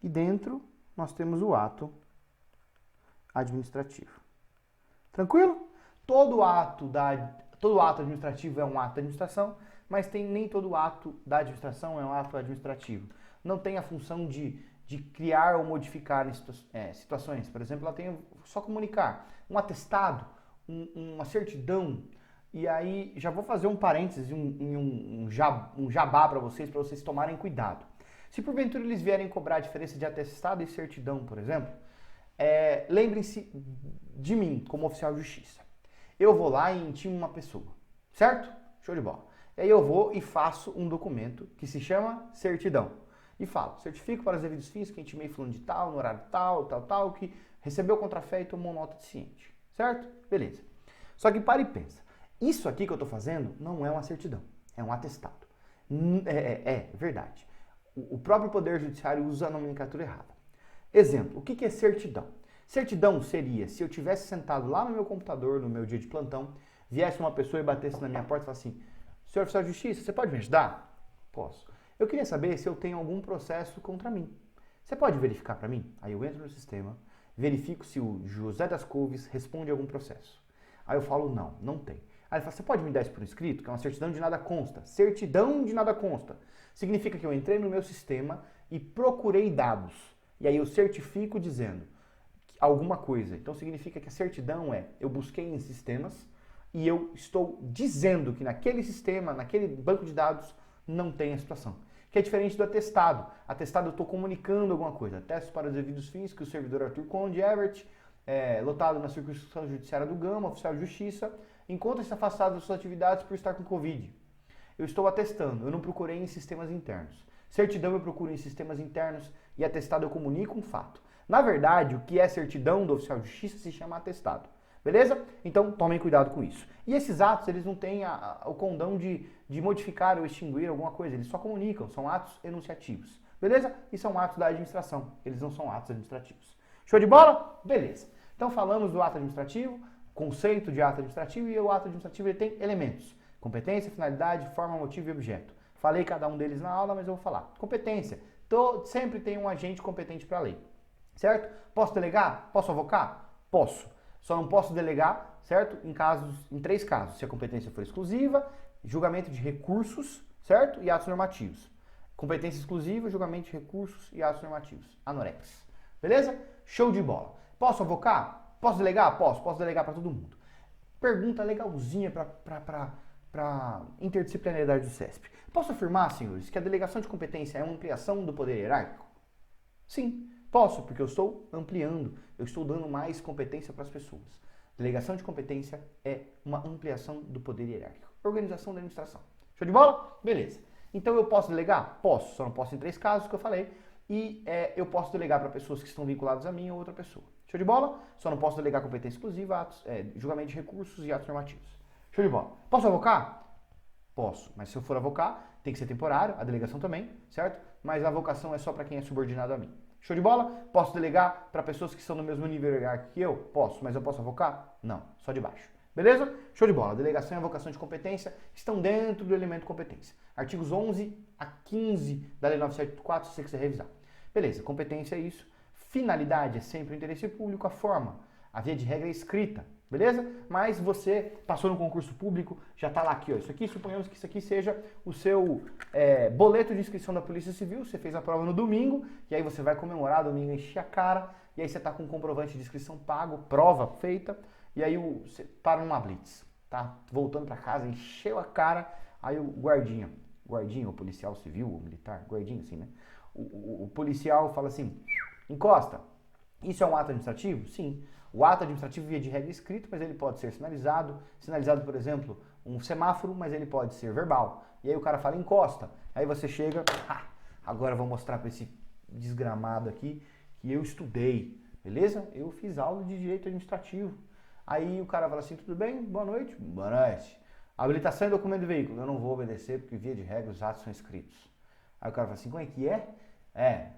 E dentro nós temos o ato administrativo. Tranquilo? Todo ato administrativo é um ato da administração, mas nem todo ato da administração é um ato administrativo. Não tem a função de criar ou modificar situações. Por exemplo, ela tem só comunicar. Um atestado, uma certidão. E aí, já vou fazer um parênteses, um jabá para vocês tomarem cuidado. Se porventura eles vierem cobrar a diferença de atestado e certidão, por exemplo, lembrem-se de mim como oficial de justiça. Eu vou lá e intimo uma pessoa, certo? Show de bola. E aí eu vou e faço um documento que se chama certidão. E falo, certifico para os devidos fins que intimei fulano de tal, no horário tal, que recebeu contrafé e tomou nota de ciente. Certo? Beleza. Só que para e pensa. Isso aqui que eu estou fazendo não é uma certidão, é um atestado. É verdade. O próprio Poder Judiciário usa a nomenclatura errada. Exemplo, o que é certidão? Certidão seria se eu tivesse sentado lá no meu computador, no meu dia de plantão, viesse uma pessoa e batesse na minha porta e falasse assim, senhor oficial de justiça, você pode me ajudar? Posso. Eu queria saber se eu tenho algum processo contra mim. Você pode verificar para mim? Aí eu entro no sistema, verifico se o José das Couves responde a algum processo. Aí eu falo, não tem. Aí ele fala, você pode me dar isso por escrito? Que é uma certidão de nada consta. Certidão de nada consta. Significa que eu entrei no meu sistema e procurei dados. E aí eu certifico dizendo alguma coisa. Então significa que a certidão eu busquei em sistemas e eu estou dizendo que naquele sistema, naquele banco de dados, não tem a situação. Que é diferente do atestado. Atestado eu estou comunicando alguma coisa. Atesto para os devidos fins que o servidor Arthur Conde Everett, lotado na circunscrição judiciária do Gama, oficial de justiça, encontra-se afastado das suas atividades por estar com Covid. Eu estou atestando, eu não procurei em sistemas internos. Certidão eu procuro em sistemas internos e atestado eu comunico um fato. Na verdade, o que é certidão do oficial de justiça se chama atestado. Beleza? Então, tomem cuidado com isso. E esses atos, eles não têm o condão de modificar ou extinguir alguma coisa. Eles só comunicam, são atos enunciativos. Beleza? E são atos da administração. Eles não são atos administrativos. Show de bola? Beleza. Então, falamos do ato administrativo, conceito de ato administrativo, e o ato administrativo ele tem elementos. Competência, finalidade, forma, motivo e objeto. Falei cada um deles na aula, mas eu vou falar. Competência. Sempre tem um agente competente para a lei. Certo? Posso delegar? Posso avocar? Posso. Só não posso delegar, certo? Em 3 casos. Se a competência for exclusiva, julgamento de recursos, certo? E atos normativos. Competência exclusiva, julgamento de recursos e atos normativos. Anorex. Beleza? Show de bola. Posso avocar? Posso delegar? Posso. Posso delegar para todo mundo. Pergunta legalzinha para interdisciplinaridade do CESP. Posso afirmar, senhores, que a delegação de competência é uma ampliação do poder hierárquico? Sim. Posso, porque eu estou ampliando, eu estou dando mais competência para as pessoas. Delegação de competência é uma ampliação do poder hierárquico. Organização da administração. Show de bola? Beleza. Então eu posso delegar? Posso, só não posso em 3 casos que eu falei. E eu posso delegar para pessoas que estão vinculadas a mim ou outra pessoa. Show de bola? Só não posso delegar competência exclusiva, julgamento de recursos e atos normativos. Show de bola. Posso avocar? Posso, mas se eu for avocar, tem que ser temporário, a delegação também, certo? Mas a avocação é só para quem é subordinado a mim. Show de bola? Posso delegar para pessoas que estão no mesmo nível hierárquico que eu? Posso, mas eu posso avocar? Não, só de baixo. Beleza? Show de bola. Delegação e avocação de competência estão dentro do elemento competência. Artigos 11 a 15 da Lei 974, se você quiser revisar. Beleza, competência é isso. Finalidade é sempre o interesse público, a forma. A via de regra é escrita. Beleza? Mas você passou no concurso público, já está lá aqui, ó. Isso aqui, suponhamos que isso aqui seja o seu boleto de inscrição da Polícia Civil. Você fez a prova no domingo, e aí você vai comemorar, domingo encher a cara, e aí você está com um comprovante de inscrição pago, prova feita, e aí você para numa blitz, tá? Voltando para casa, encheu a cara, aí o guardinha, ou policial civil, ou militar, guardinha assim, né? O policial fala assim, encosta. Isso é um ato administrativo? Sim. O ato administrativo, via de regra, é escrito, mas ele pode ser sinalizado. Sinalizado, por exemplo, um semáforo, mas ele pode ser verbal. E aí o cara fala, encosta. Aí você chega, agora eu vou mostrar para esse desgramado aqui que eu estudei, beleza? Eu fiz aula de direito administrativo. Aí o cara fala assim, tudo bem? Boa noite. Boa noite. Habilitação e documento do veículo. Eu não vou obedecer porque, via de regra, os atos são escritos. Aí o cara fala assim, como é que é?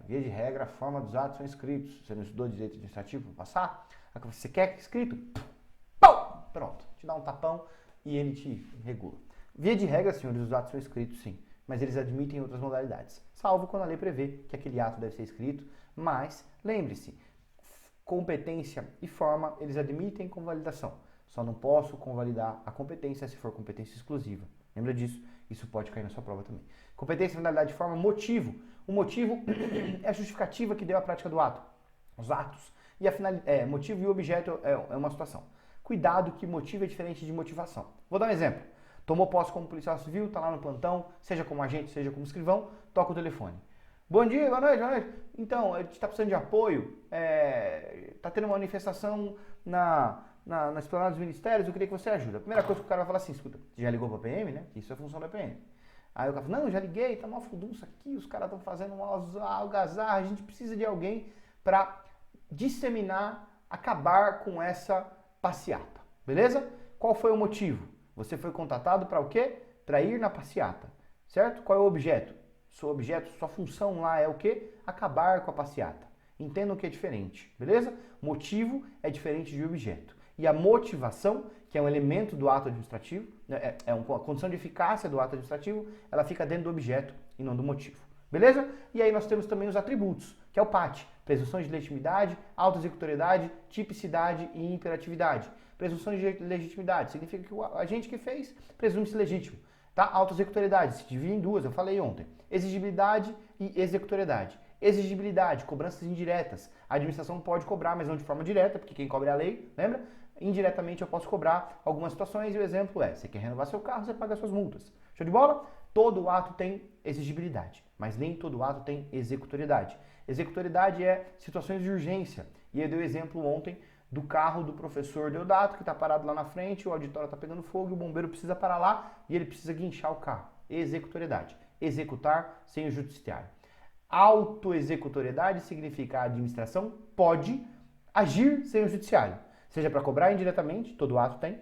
Via de regra, a forma dos atos são escritos. Você não estudou direito administrativo para passar? Aí você quer escrito? Pum! Pronto, te dá um tapão e ele te regula. Via de regra, senhores, os atos são escritos sim, mas eles admitem outras modalidades, salvo quando a lei prevê que aquele ato deve ser escrito, mas lembre-se, competência e forma eles admitem convalidação. Só não posso convalidar a competência se for competência exclusiva. Lembra disso? Isso pode cair na sua prova também. Competência, finalidade, forma, motivo. O motivo é a justificativa que deu à prática do ato. Os atos. E a motivo e o objeto é uma situação. Cuidado que motivo é diferente de motivação. Vou dar um exemplo. Tomou posse como policial civil, está lá no plantão, seja como agente, seja como escrivão, toca o telefone. Bom dia, boa noite, boa noite. Então, a gente está precisando de apoio, está tendo uma manifestação na esplanada dos ministérios, eu queria que você ajude. A primeira coisa que o cara vai falar assim, escuta, você já ligou pra PM, né? Isso é função da PM. Aí o cara fala, não, já liguei, tá uma furdunça aqui, os caras estão fazendo uma algazarra, a gente precisa de alguém para disseminar, acabar com essa passeata, beleza? Qual foi o motivo? Você foi contatado para o quê? Para ir na passeata, certo? Qual é o objeto? Seu objeto, sua função lá é o quê? Acabar com a passeata. Entendam que é diferente, beleza? Motivo é diferente de objeto. E a motivação, que é um elemento do ato administrativo, é uma condição de eficácia do ato administrativo, ela fica dentro do objeto e não do motivo. Beleza? E aí nós temos também os atributos, que é o PAT, presunção de legitimidade, autoexecutoriedade, tipicidade e imperatividade. Presunção de legitimidade significa que o agente que fez presume-se legítimo. Tá? Autoexecutoriedade se divide em duas, eu falei ontem. Exigibilidade e executoriedade. Exigibilidade, cobranças indiretas. A administração pode cobrar, mas não de forma direta, porque quem cobra é a lei, lembra? Indiretamente eu posso cobrar algumas situações e o exemplo é, você quer renovar seu carro, você paga suas multas. Show de bola? Todo ato tem exigibilidade, mas nem todo ato tem executoriedade. Executoriedade é situações de urgência. E eu dei o exemplo ontem do carro do professor Deodato, que está parado lá na frente, o auditório está pegando fogo, e o bombeiro precisa parar lá e ele precisa guinchar o carro. Executoriedade. Executar sem o judiciário. Autoexecutoriedade significa a administração pode agir sem o judiciário. Seja para cobrar indiretamente, todo ato tem,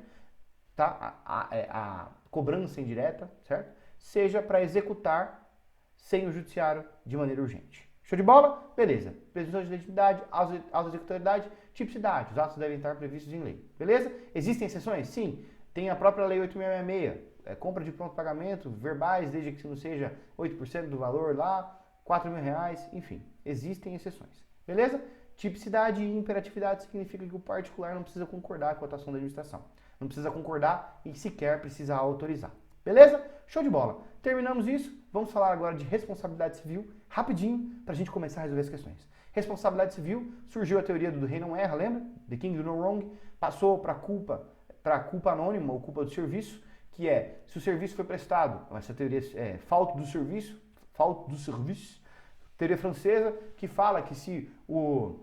tá? A cobrança indireta, certo? Seja para executar sem o judiciário de maneira urgente. Show de bola? Beleza. Presunção de legitimidade, autoexecutoriedade, tipicidade. Os atos devem estar previstos em lei. Beleza? Existem exceções? Sim. Tem a própria lei 8666, compra de pronto pagamento, verbais, desde que não seja 8% do valor lá, R$4.000, enfim. Existem exceções. Beleza? Tipicidade e imperatividade significa que o particular não precisa concordar com a atuação da administração. Não precisa concordar e sequer precisa autorizar. Beleza? Show de bola. Terminamos isso. Vamos falar agora de responsabilidade civil, rapidinho, para a gente começar a resolver as questões. Responsabilidade civil, surgiu a teoria do rei não erra, lembra? The King do no wrong, passou para culpa anônima ou culpa do serviço, que é, se o serviço foi prestado, essa teoria é falta do serviço, teoria francesa, que fala que se o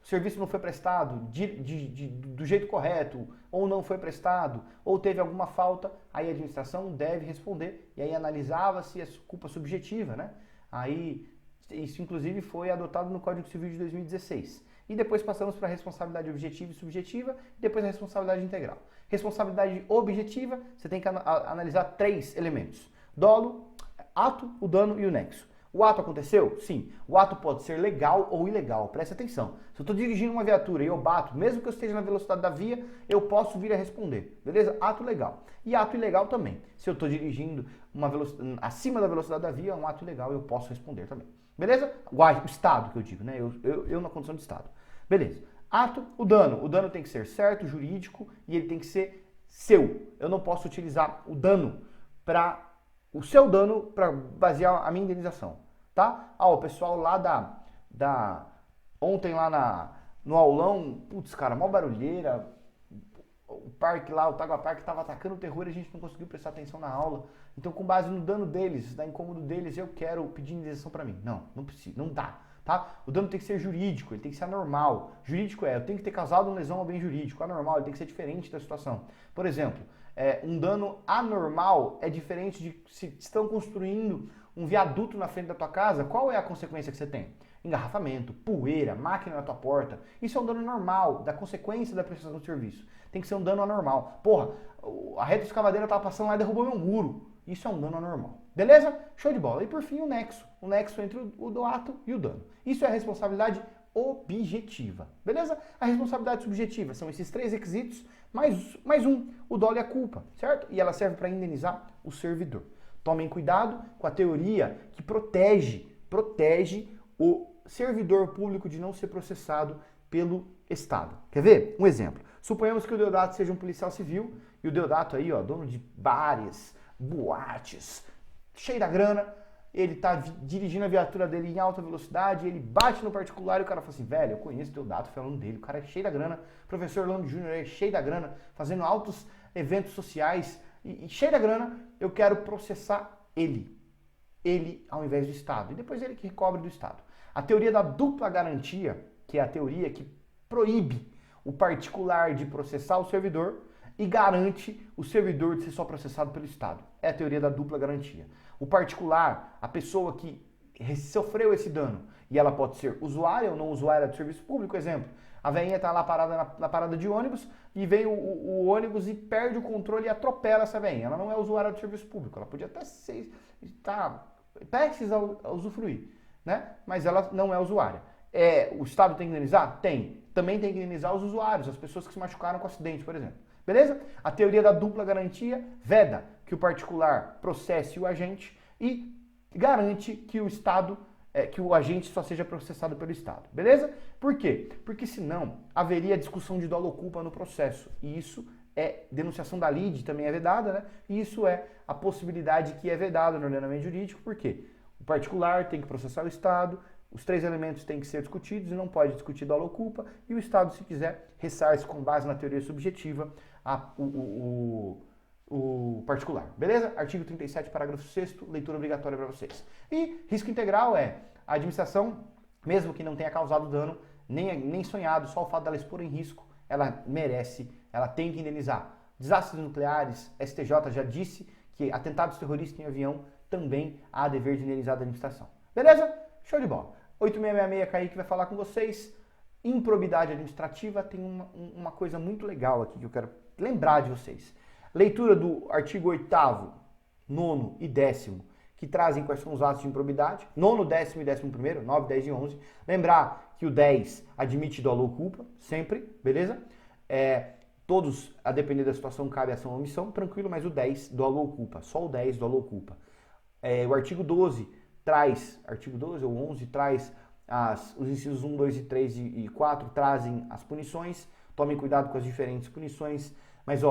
serviço não foi prestado do jeito correto, ou não foi prestado, ou teve alguma falta, aí a administração deve responder, e aí analisava-se a culpa subjetiva, né? Aí, isso inclusive foi adotado no Código Civil de 2016. E depois passamos para a responsabilidade objetiva e subjetiva, e depois a responsabilidade integral. Responsabilidade objetiva, você tem que analisar 3 elementos: dolo, ato, o dano e o nexo. O ato aconteceu? Sim. O ato pode ser legal ou ilegal. Preste atenção. Se eu estou dirigindo uma viatura e eu bato, mesmo que eu esteja na velocidade da via, eu posso vir a responder. Beleza? Ato legal. E ato ilegal também. Se eu estou dirigindo acima da velocidade da via, é um ato ilegal, eu posso responder também. Beleza? O Estado que eu digo, né? Eu na condição de Estado. Beleza. Ato, o dano. O dano tem que ser certo, jurídico, e ele tem que ser seu. Eu não posso utilizar o dano o seu dano para basear a minha indenização, tá? O pessoal lá ontem lá no aulão, putz, cara, mó barulheira, o parque lá, o Tagua Park tava atacando o terror e a gente não conseguiu prestar atenção na aula. Então, com base no dano deles, da incômodo deles, eu quero pedir indenização para mim. Não precisa, não dá, tá? O dano tem que ser jurídico, ele tem que ser anormal. Jurídico eu tenho que ter causado uma lesão ao bem jurídico. Anormal, ele tem que ser diferente da situação. Por exemplo, um dano anormal é diferente de se estão construindo um viaduto na frente da tua casa, qual é a consequência que você tem? Engarrafamento, poeira, máquina na tua porta. Isso é um dano normal, da consequência da prestação do serviço. Tem que ser um dano anormal. Porra, a retroescavadeira estava passando lá e derrubou meu muro. Isso é um dano anormal. Beleza? Show de bola. E por fim o nexo. O nexo entre o ato e o dano. Isso é a responsabilidade objetiva. Beleza? A responsabilidade subjetiva são esses 3 requisitos, mais um, o dolo e a culpa, certo? E ela serve para indenizar o servidor. Tomem cuidado com a teoria que protege o servidor público de não ser processado pelo Estado. Quer ver? Um exemplo. Suponhamos que o Deodato seja um policial civil e o Deodato aí, ó, dono de bares, boates, cheio da grana, ele tá dirigindo a viatura dele em alta velocidade, ele bate no particular e o cara fala assim, velho, eu conheço o Deodato, falando dele, o cara é cheio da grana, professor Orlando Júnior é cheio da grana, fazendo altos eventos sociais e cheio da grana, eu quero processar ele ao invés do Estado, e depois ele que recobre do Estado. A teoria da dupla garantia, que é a teoria que proíbe o particular de processar o servidor e garante o servidor de ser só processado pelo Estado. É a teoria da dupla garantia. O particular, a pessoa que sofreu esse dano, e ela pode ser usuária ou não usuária do serviço público, exemplo, a velhinha está lá parada na parada de ônibus e vem o ônibus e perde o controle e atropela essa velhinha. Ela não é usuária do serviço público, ela podia até estar prestes a usufruir, né? Mas ela não é usuária. O Estado tem que indenizar? Tem. Também tem que indenizar os usuários, as pessoas que se machucaram com acidente, por exemplo. Beleza? A teoria da dupla garantia veda que o particular processe o agente e garante que o Estado, que o agente só seja processado pelo Estado. Beleza? Por quê? Porque senão haveria discussão de dolo ou culpa no processo. E isso é denunciação da lide, também é vedada, né? E isso é a possibilidade que é vedada no ordenamento jurídico. Por quê? O particular tem que processar o Estado, os três elementos têm que ser discutidos e não pode discutir dolo ou culpa, e o Estado, se quiser, ressarce com base na teoria subjetiva o particular. Beleza? Artigo 37, parágrafo 6º, leitura obrigatória para vocês. E risco integral é a administração, mesmo que não tenha causado dano, nem sonhado, só o fato dela expor em risco, ela merece, ela tem que indenizar. Desastres nucleares, STJ já disse que atentados terroristas em avião também há dever de indenizar da administração. Beleza? Show de bola. 8666 Kaique vai falar com vocês. Improbidade administrativa, tem uma coisa muito legal aqui que eu quero lembrar de vocês. Leitura do artigo 8º, 9º e 10º, que trazem quais são os atos de improbidade. 9º, 10º e 11º, 9, 10 e 11. Lembrar que o 10 admite dolo ou culpa, sempre, beleza? Todos, a depender da situação, cabe ação ou omissão, tranquilo, mas o 10, dolo ou culpa. Só o 10, dolo ou culpa. O artigo 12 traz, artigo 12 ou 11 traz os incisos 1, 2 e 3 e 4 trazem as punições. Tomem cuidado com as diferentes punições. Mas,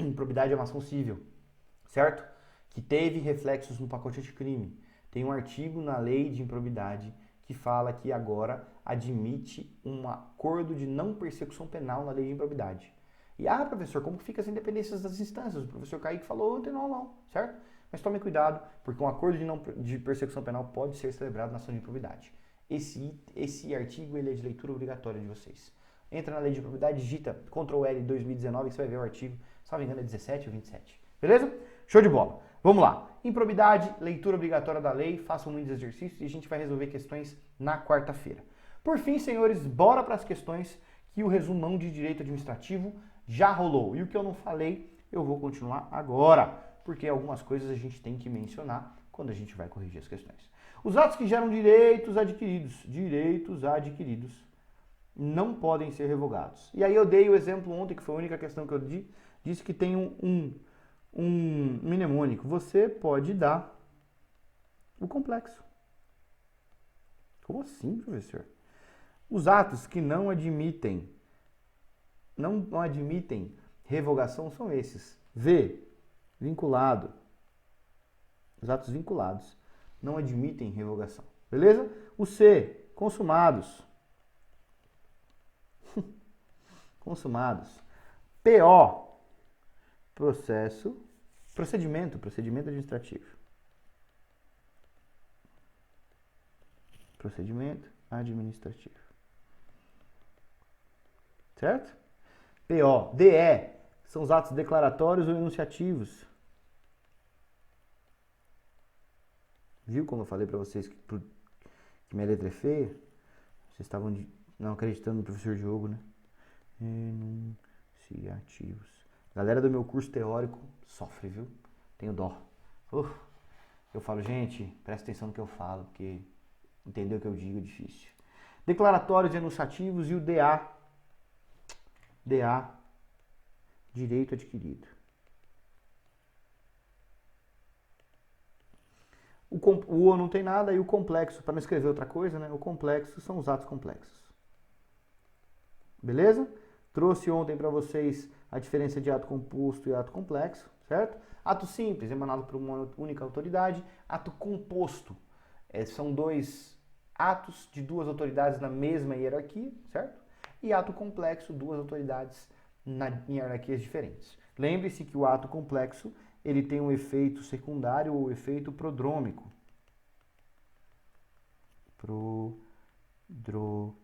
improbidade é uma ação civil, certo? Que teve reflexos no pacote anticrime. Tem um artigo na lei de improbidade que fala que agora admite um acordo de não persecução penal na lei de improbidade. E, professor, como que fica as independências das instâncias? O professor Kaique falou ontem, não, certo? Mas tome cuidado, porque um acordo de persecução penal pode ser celebrado na ação de improbidade. Esse artigo ele é de leitura obrigatória de vocês. Entra na lei de improbidade, digita Ctrl+L 2019, que você vai ver o artigo, se não me engano é 17 ou 27. Beleza? Show de bola. Vamos lá. Improbidade, leitura obrigatória da lei, façam muitos exercícios e a gente vai resolver questões na quarta-feira. Por fim, senhores, bora para as questões que o resumão de direito administrativo já rolou. E o que eu não falei, eu vou continuar agora, porque algumas coisas a gente tem que mencionar quando a gente vai corrigir as questões. Os atos que geram direitos adquiridos, não podem ser revogados. E aí eu dei o exemplo ontem, que foi a única questão que eu disse que tem um mnemônico. Você pode dar o complexo. Como assim, professor? Os atos que não admitem revogação são esses. V, vinculado. Os atos vinculados não admitem revogação. Beleza? O C, consumados. Consumados. PO, procedimento administrativo. Procedimento administrativo. Certo? PO, DE, são os atos declaratórios ou enunciativos. Viu como eu falei para vocês que minha letra é feia? Vocês estavam não acreditando no professor Diogo, né? Enunciativos. Galera do meu curso teórico sofre, viu? Tenho dó. Eu falo, gente, presta atenção no que eu falo, porque entender o que eu digo é difícil. Declaratórios enunciativos e o DA, direito adquirido. O O não tem nada e o complexo, para não escrever outra coisa, né? O complexo são os atos complexos. Beleza? Trouxe ontem para vocês a diferença de ato composto e ato complexo, certo? Ato simples, emanado por uma única autoridade. Ato composto, são dois atos de duas autoridades na mesma hierarquia, certo? E ato complexo, duas autoridades em hierarquias diferentes. Lembre-se que o ato complexo ele tem um efeito secundário ou efeito prodrômico. Prodrômico.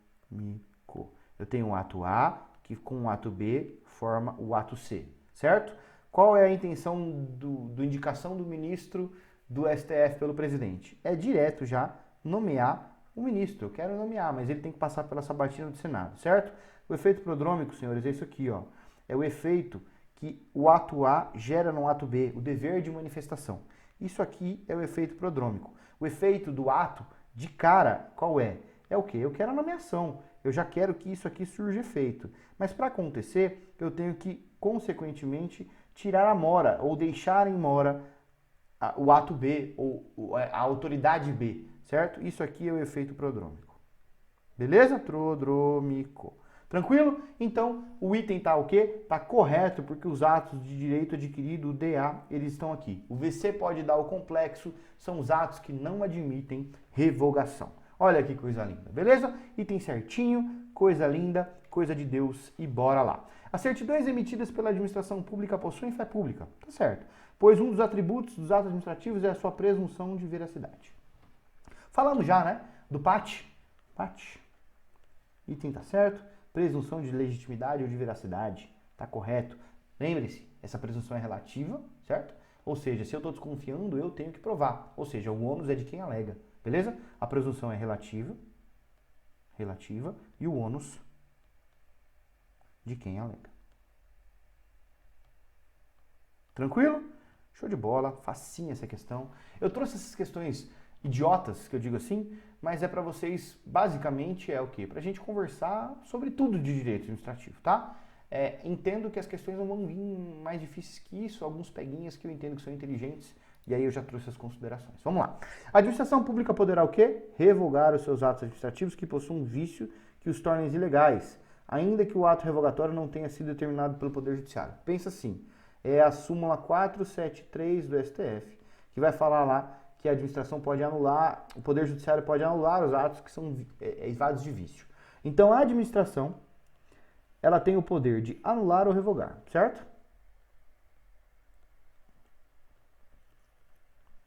Eu tenho o ato A que com o ato B forma o ato C, certo? Qual é a intenção do indicação do ministro do STF pelo presidente? É direto já nomear o ministro. Eu quero nomear, mas ele tem que passar pela sabatina do Senado, certo? O efeito prodrômico, senhores, é isso aqui, ó. É o efeito que o ato A gera no ato B, o dever de manifestação. Isso aqui é o efeito prodrômico. O efeito do ato de cara, qual é? É o quê? Eu quero a nomeação. Eu já quero que isso aqui surja efeito. Mas para acontecer, eu tenho que, consequentemente, tirar a mora ou deixar em mora o ato B ou a autoridade B, certo? Isso aqui é o efeito prodrômico. Beleza? Prodrômico. Tranquilo? Então, o item tá o quê? Tá correto, porque os atos de direito adquirido, o DA, eles estão aqui. O VC pode dar o complexo, são os atos que não admitem revogação. Olha que coisa linda, beleza? Item certinho, coisa linda, coisa de Deus e bora lá. As certidões emitidas pela administração pública possuem fé pública, tá certo? Pois um dos atributos dos atos administrativos é a sua presunção de veracidade. Falando já, né, do PAT, item tá certo, presunção de legitimidade ou de veracidade, tá correto. Lembre-se, essa presunção é relativa, certo? Ou seja, se eu estou desconfiando, eu tenho que provar. Ou seja, o ônus é de quem alega, beleza? A presunção é relativa, e o ônus de quem alega. Tranquilo? Show de bola, facinha essa questão. Eu trouxe essas questões idiotas, que eu digo assim, mas é para vocês, basicamente, é o quê? Pra gente conversar sobre tudo de direito administrativo, tá? Entendo que as questões não vão vir mais difíceis que isso, alguns peguinhas que eu entendo que são inteligentes, e aí eu já trouxe as considerações. Vamos lá. A administração pública poderá o quê? Revogar os seus atos administrativos que possuam um vício que os tornem ilegais, ainda que o ato revogatório não tenha sido determinado pelo Poder Judiciário. Pensa assim, é a súmula 473 do STF, que vai falar lá que a administração pode anular, o Poder Judiciário pode anular os atos que são evados de vício. Então, a administração, ela tem o poder de anular ou revogar, certo?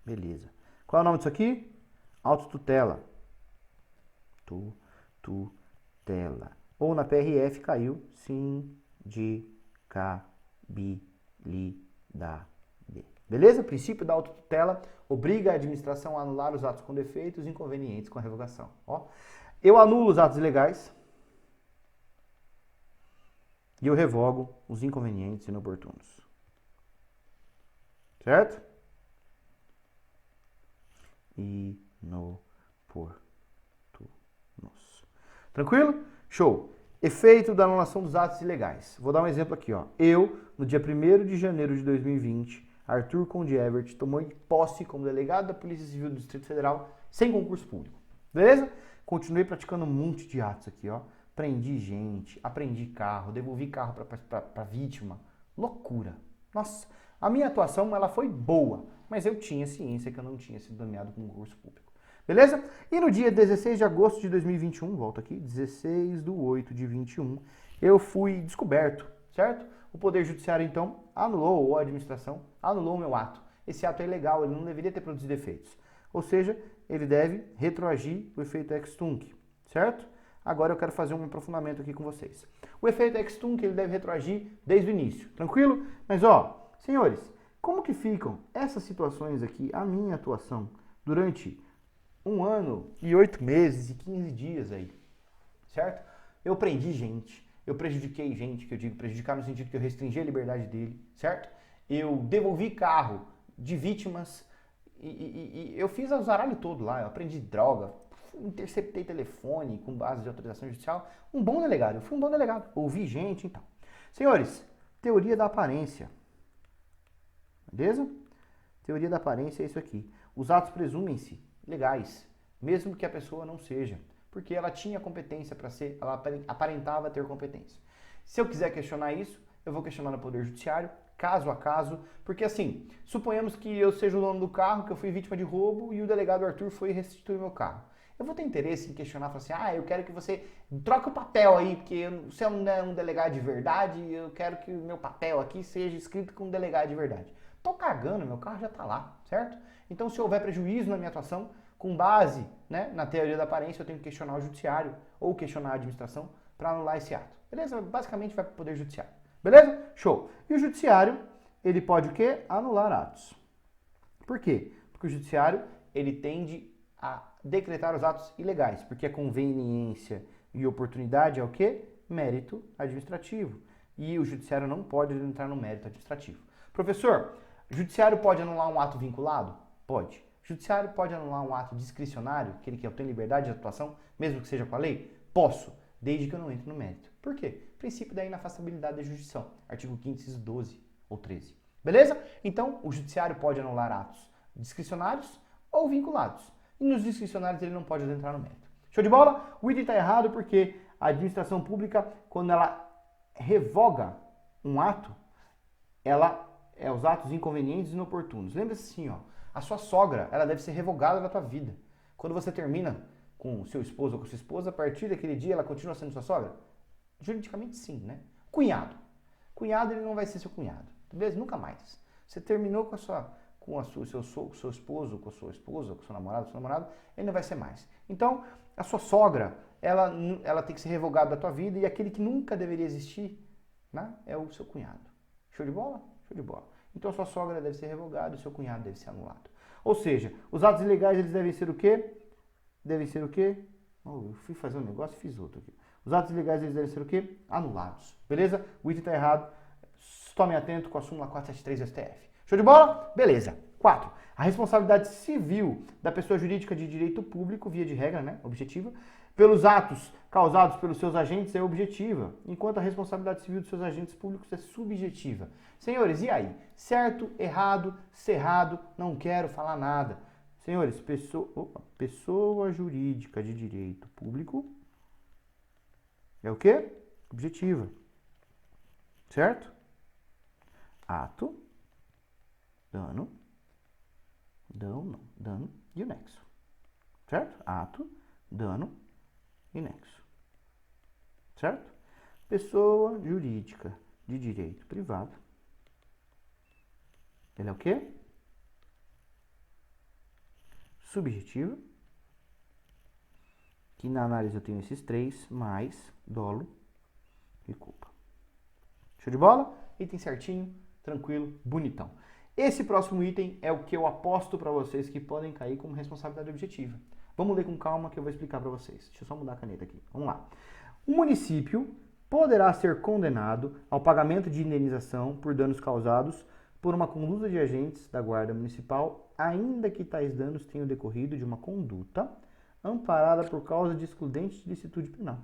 Beleza. Qual é o nome disso aqui? Autotutela. Tutela. Ou na PRF caiu sindicabilidade. Beleza? O princípio da autotutela obriga a administração a anular os atos com defeitos inconvenientes com a revogação. Ó, eu anulo os atos ilegais e eu revogo os inconvenientes inoportunos. Certo? Inoportunos. Tranquilo? Show. Efeito da anulação dos atos ilegais. Vou dar um exemplo aqui, ó. Eu, no dia 1º de janeiro de 2020, Arthur Conde Evert tomou posse como delegado da Polícia Civil do Distrito Federal sem concurso público. Beleza? Continuei praticando um monte de atos aqui, ó. Prendi gente, apreendi carro, devolvi carro para vítima. Loucura. Nossa, a minha atuação ela foi boa, mas eu tinha ciência que eu não tinha sido nomeado com concurso público. Beleza? E no dia 16 de agosto de 2021, volta aqui, 16/8/21, eu fui descoberto, certo? O Poder Judiciário, então, anulou, ou a administração, anulou o meu ato. Esse ato é ilegal, ele não deveria ter produzido efeitos. Ou seja, ele deve retroagir o efeito ex tunc, certo? Agora eu quero fazer um aprofundamento aqui com vocês. O efeito ex tunc, ele deve retroagir desde o início, tranquilo? Mas, ó, senhores, como que ficam essas situações aqui, a minha atuação, durante 1 ano e 8 meses e 15 dias aí, certo? Eu prendi gente, eu prejudiquei gente, que eu digo prejudicar no sentido que eu restringi a liberdade dele, certo? Eu devolvi carro de vítimas e eu fiz o zaralho todo lá, eu aprendi droga, interceptei telefone com base de autorização judicial, um bom delegado, eu fui um bom delegado, ouvi gente e tal. Senhores, teoria da aparência, beleza? Teoria da aparência é isso aqui. Os atos presumem-se legais, mesmo que a pessoa não seja, porque ela tinha competência para ser, ela aparentava ter competência. Se eu quiser questionar isso, eu vou questionar no Poder Judiciário, caso a caso, porque assim, suponhamos que eu seja o dono do carro, que eu fui vítima de roubo e o delegado Arthur foi restituir meu carro. Eu vou ter interesse em questionar, falar assim, eu quero que você troque o papel aí, porque você não é um delegado de verdade, eu quero que o meu papel aqui seja escrito com um delegado de verdade. Tô cagando, meu carro já tá lá, certo? Então, se houver prejuízo na minha atuação, com base, né, na teoria da aparência, eu tenho que questionar o judiciário ou questionar a administração para anular esse ato. Beleza? Basicamente vai para o Poder Judiciário. Beleza? Show. E o Judiciário, ele pode o quê? Anular atos. Por quê? Porque o Judiciário, ele tende a decretar os atos ilegais, porque a conveniência e oportunidade é o quê? Mérito administrativo. E o Judiciário não pode entrar no mérito administrativo. Professor, o Judiciário pode anular um ato vinculado? Pode. O Judiciário pode anular um ato discricionário, aquele que eu tenho liberdade de atuação, mesmo que seja com a lei? Posso, desde que eu não entre no mérito. Por quê? Princípio da inafastabilidade da jurisdição. Artigo 5º, inciso 12 ou 13. Beleza? Então, o Judiciário pode anular atos discricionários ou vinculados. E nos discricionários ele não pode entrar no mérito. Show de bola? O item está errado porque a administração pública, quando ela revoga um ato, os atos inconvenientes e inoportunos. Lembra-se assim, ó, a sua sogra, ela deve ser revogada da tua vida. Quando você termina com o seu esposo ou com sua esposa, a partir daquele dia ela continua sendo sua sogra? Juridicamente sim, né? Cunhado. Cunhado, ele não vai ser seu cunhado. Beleza? Nunca mais. Você terminou com seu esposo, com a sua esposa, com o seu namorado, ele não vai ser mais. Então, a sua sogra, ela tem que ser revogada da tua vida e aquele que nunca deveria existir, né, é o seu cunhado. Show de bola? Show de bola. Então, a sua sogra deve ser revogada e o seu cunhado deve ser anulado. Ou seja, os atos ilegais, eles devem ser o quê? Devem ser o quê? Oh, eu fui fazer um negócio e fiz outro aqui. Os atos ilegais, eles devem ser o quê? Anulados. Beleza? O item está errado. Tome atento com a súmula 473 do STF. Show de bola? Beleza. 4. A responsabilidade civil da pessoa jurídica de direito público, via de regra, né, objetiva, pelos atos causados pelos seus agentes é objetiva, enquanto a responsabilidade civil dos seus agentes públicos é subjetiva. Senhores, e aí? Certo, errado, cerrado, não quero falar nada. Senhores, pessoa jurídica de direito público é o quê? Objetiva. Certo? Ato, dano e o nexo. Certo? Ato, dano e nexo. Certo? Pessoa jurídica de direito privado. Ele é o quê? Subjetiva. Que na análise eu tenho esses três, mais dolo e culpa. Show de bola? Item certinho, tranquilo, bonitão. Esse próximo item é o que eu aposto para vocês que podem cair como responsabilidade objetiva. Vamos ler com calma que eu vou explicar para vocês. Deixa eu só mudar a caneta aqui. Vamos lá. O município poderá ser condenado ao pagamento de indenização por danos causados por uma conduta de agentes da Guarda Municipal, ainda que tais danos tenham decorrido de uma conduta amparada por causa de excludente de licitude penal,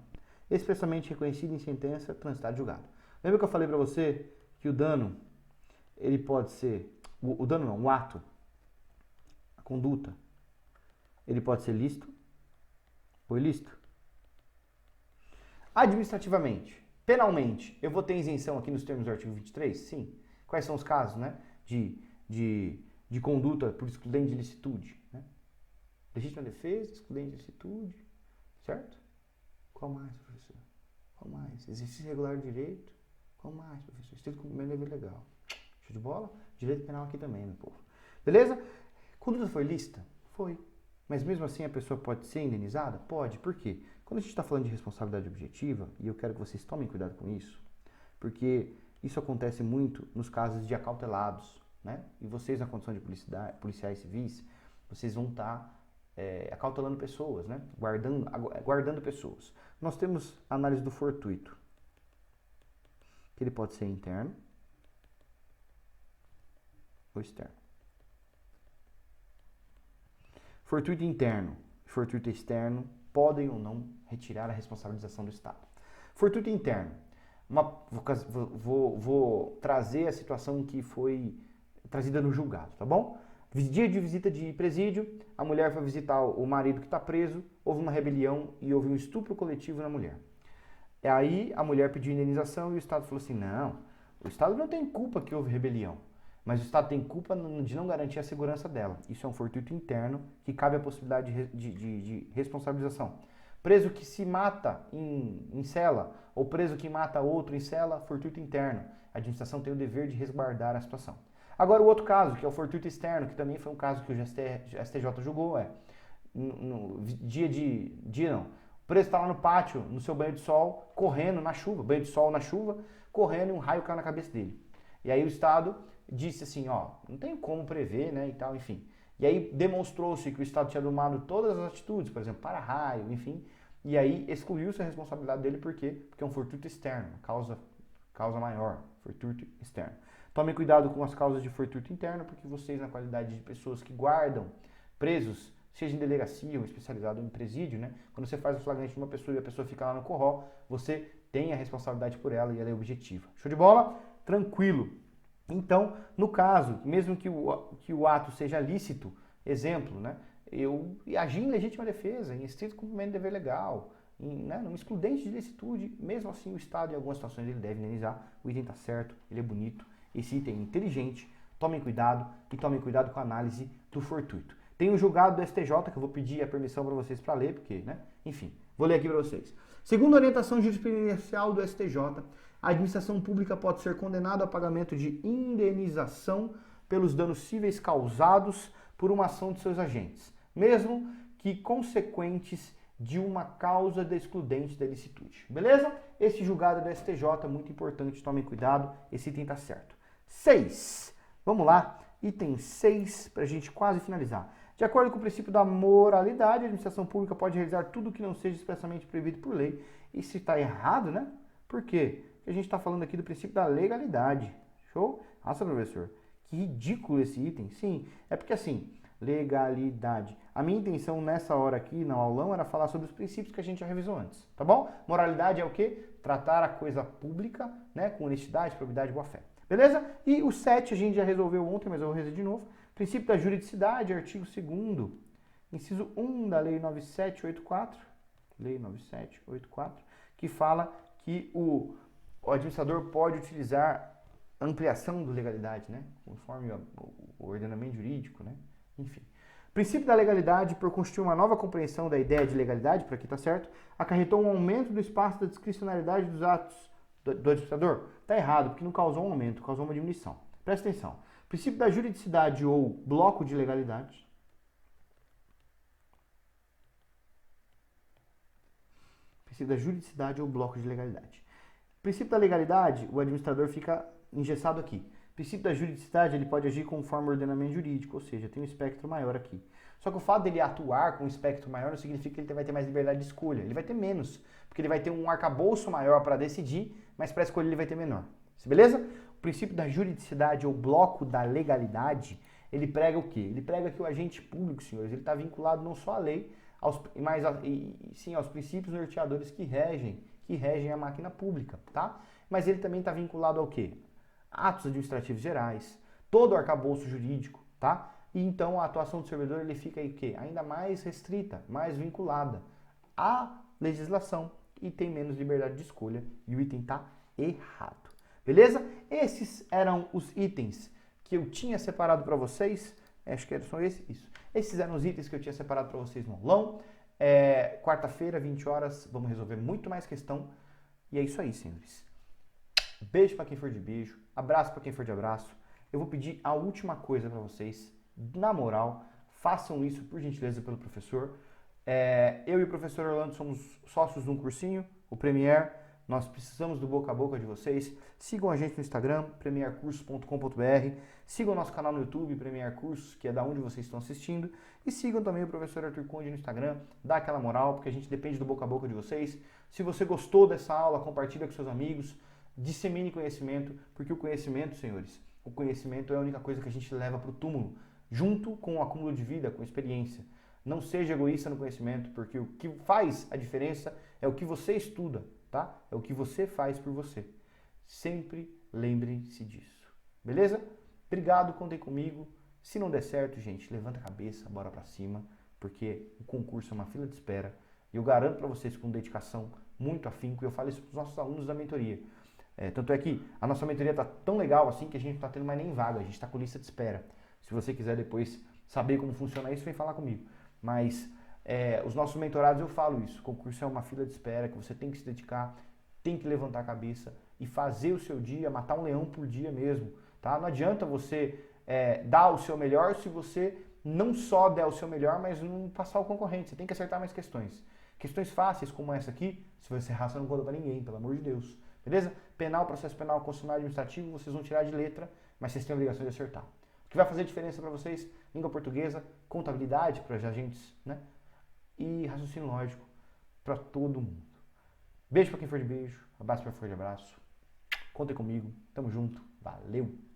expressamente reconhecida em sentença transitada em julgado. Lembra que eu falei para você que o dano, ele pode ser, o dano não, o ato, a conduta, ele pode ser lícito ou ilícito? Administrativamente, penalmente, eu vou ter isenção aqui nos termos do artigo 23? Sim. Quais são os casos, né, de conduta por excludente de licitude? Né? Legítima defesa, excludente de licitude, certo? Qual mais, professor? Qual mais? Exercício irregular de direito? Qual mais, professor? Estrito cumprimento do dever legal. Show de bola? Direito penal aqui também, meu povo. Beleza? Conduta foi lícita? Foi. Mas mesmo assim a pessoa pode ser indenizada? Pode. Por quê? Quando a gente está falando de responsabilidade objetiva, e eu quero que vocês tomem cuidado com isso, porque isso acontece muito nos casos de acautelados, né? E vocês, na condição de policiais civis, vocês vão estar acautelando pessoas, né? Guardando pessoas. Nós temos a análise do fortuito, que ele pode ser interno ou externo. Fortuito interno e fortuito externo podem ou não retirar a responsabilização do Estado. Fortuito interno. Vou trazer a situação que foi trazida no julgado, tá bom? Dia de visita de presídio, a mulher foi visitar o marido que está preso, houve uma rebelião e houve um estupro coletivo na mulher. E aí a mulher pediu indenização e o Estado falou assim, não, o Estado não tem culpa que houve rebelião, mas o Estado tem culpa de não garantir a segurança dela. Isso é um fortuito interno que cabe a possibilidade de responsabilização. Preso que se mata em cela, ou preso que mata outro em cela, fortuito interno. A administração tem o dever de resguardar a situação. Agora o outro caso, que é o fortuito externo, que também foi um caso que o STJ julgou, O preso está lá no pátio, no seu banho de sol, correndo na chuva, banho de sol na chuva, correndo e um raio caiu na cabeça dele. E aí o Estado disse assim, ó, não tem como prever, né, e tal, enfim. E aí demonstrou-se que o Estado tinha tomado todas as atitudes, por exemplo, para-raio, enfim, e aí excluiu-se a responsabilidade dele, por quê? Porque é um fortuito externo, causa maior, fortuito externo. Tomem cuidado com as causas de fortuito interno, porque vocês, na qualidade de pessoas que guardam presos, seja em delegacia ou especializado em presídio, né? Quando você faz o flagrante de uma pessoa e a pessoa fica lá no corró, você tem a responsabilidade por ela e ela é objetiva. Show de bola? Tranquilo. Então, no caso, mesmo que o ato seja lícito, exemplo, né? Eu agi em legítima defesa, em estrito cumprimento de dever legal, numa excludente de licitude, mesmo assim o Estado, em algumas situações, ele deve indenizar. O item está certo, ele é bonito, esse item é inteligente, tomem cuidado e tomem cuidado com a análise do fortuito. Tem o julgado do STJ, que eu vou pedir a permissão para vocês para ler, porque, né? Enfim, vou ler aqui para vocês. Segundo a orientação jurisprudencial do STJ, a administração pública pode ser condenada ao pagamento de indenização pelos danos cíveis causados por uma ação de seus agentes, mesmo que consequentes de uma causa de excludente da licitude. Beleza? Esse julgado do STJ, muito importante, tomem cuidado, esse item está certo. 6. Vamos lá, item 6, para a gente quase finalizar. De acordo com o princípio da moralidade, a administração pública pode realizar tudo que não seja expressamente proibido por lei. E se está errado, né? Por quê? Porque a gente está falando aqui do princípio da legalidade. Show? Nossa, professor, que ridículo esse item. Sim, é porque assim, legalidade. A minha intenção nessa hora aqui, no aulão, era falar sobre os princípios que a gente já revisou antes, tá bom? Moralidade é o quê? Tratar a coisa pública, né, com honestidade, probidade e boa-fé. Beleza? E o 7 a gente já resolveu ontem, mas eu vou resolver de novo. Princípio da juridicidade, artigo 2º, inciso 1 da Lei 9784, Lei 9784, que fala que o administrador pode utilizar ampliação da legalidade, né? Conforme o ordenamento jurídico, né? Enfim. Princípio da legalidade, por constituir uma nova compreensão da ideia de legalidade, por aqui tá certo, acarretou um aumento do espaço da discricionalidade dos atos do administrador. Tá errado, porque não causou um aumento, causou uma diminuição. Presta atenção. Princípio da juridicidade ou bloco de legalidade. Princípio da juridicidade ou bloco de legalidade. Princípio da legalidade, o administrador fica engessado aqui. Princípio da juridicidade, ele pode agir conforme o ordenamento jurídico, ou seja, tem um espectro maior aqui. Só que o fato dele atuar com um espectro maior não significa que ele vai ter mais liberdade de escolha. Ele vai ter menos, porque ele vai ter um arcabouço maior para decidir, mas para escolher ele vai ter menor. Beleza? O princípio da juridicidade ou bloco da legalidade, ele prega o quê? Ele prega que o agente público, senhores, ele está vinculado não só à lei, mas sim aos princípios norteadores que regem a máquina pública, tá? Mas ele também está vinculado ao quê? Atos administrativos gerais, todo o arcabouço jurídico, tá? E então a atuação do servidor ele fica aí o quê? Ainda mais restrita, mais vinculada à legislação e tem menos liberdade de escolha e o item está errado. Beleza? Esses eram os itens que eu tinha separado para vocês. Acho que são esses. Isso. Esses eram os itens que eu tinha separado para vocês no aulão. Quarta-feira, 20 horas, vamos resolver muito mais questão. E é isso aí, senhores. Beijo para quem for de beijo. Abraço para quem for de abraço. Eu vou pedir a última coisa para vocês. Na moral, façam isso, por gentileza, pelo professor. Eu e o professor Orlando somos sócios de um cursinho, o Premier. Nós precisamos do boca a boca de vocês. Sigam a gente no Instagram, premiercursos.com.br. Sigam o nosso canal no YouTube, Premier Cursos, que é da onde vocês estão assistindo. E sigam também o professor Arthur Conde no Instagram. Dá aquela moral, porque a gente depende do boca a boca de vocês. Se você gostou dessa aula, compartilha com seus amigos. Dissemine conhecimento, porque o conhecimento, senhores, o conhecimento é a única coisa que a gente leva para o túmulo, junto com o acúmulo de vida, com experiência. Não seja egoísta no conhecimento, porque o que faz a diferença é o que você estuda. Tá? É o que você faz por você. Sempre lembrem-se disso. Beleza? Obrigado, contem comigo. Se não der certo, gente, levanta a cabeça, bora pra cima, porque o concurso é uma fila de espera. E eu garanto para vocês com dedicação, muito afinco, e eu falo isso pros nossos alunos da mentoria. Tanto é que a nossa mentoria tá tão legal assim que a gente não tá tendo mais nem vaga, a gente tá com lista de espera. Se você quiser depois saber como funciona isso, vem falar comigo. Mas os nossos mentorados, eu falo isso, o concurso é uma fila de espera que você tem que se dedicar, tem que levantar a cabeça e fazer o seu dia, matar um leão por dia mesmo, tá? Não adianta você dar o seu melhor se você não só der o seu melhor, mas não passar o concorrente, você tem que acertar mais questões. Questões fáceis como essa aqui, se você errar, você não conta pra ninguém, pelo amor de Deus. Beleza? Penal, processo penal, constitucional administrativo, vocês vão tirar de letra, mas vocês têm a obrigação de acertar. O que vai fazer diferença para vocês? Língua portuguesa, contabilidade para os agentes, né? E raciocínio lógico para todo mundo. Beijo para quem for de beijo, abraço para quem for de abraço. Contem comigo, tamo junto, valeu!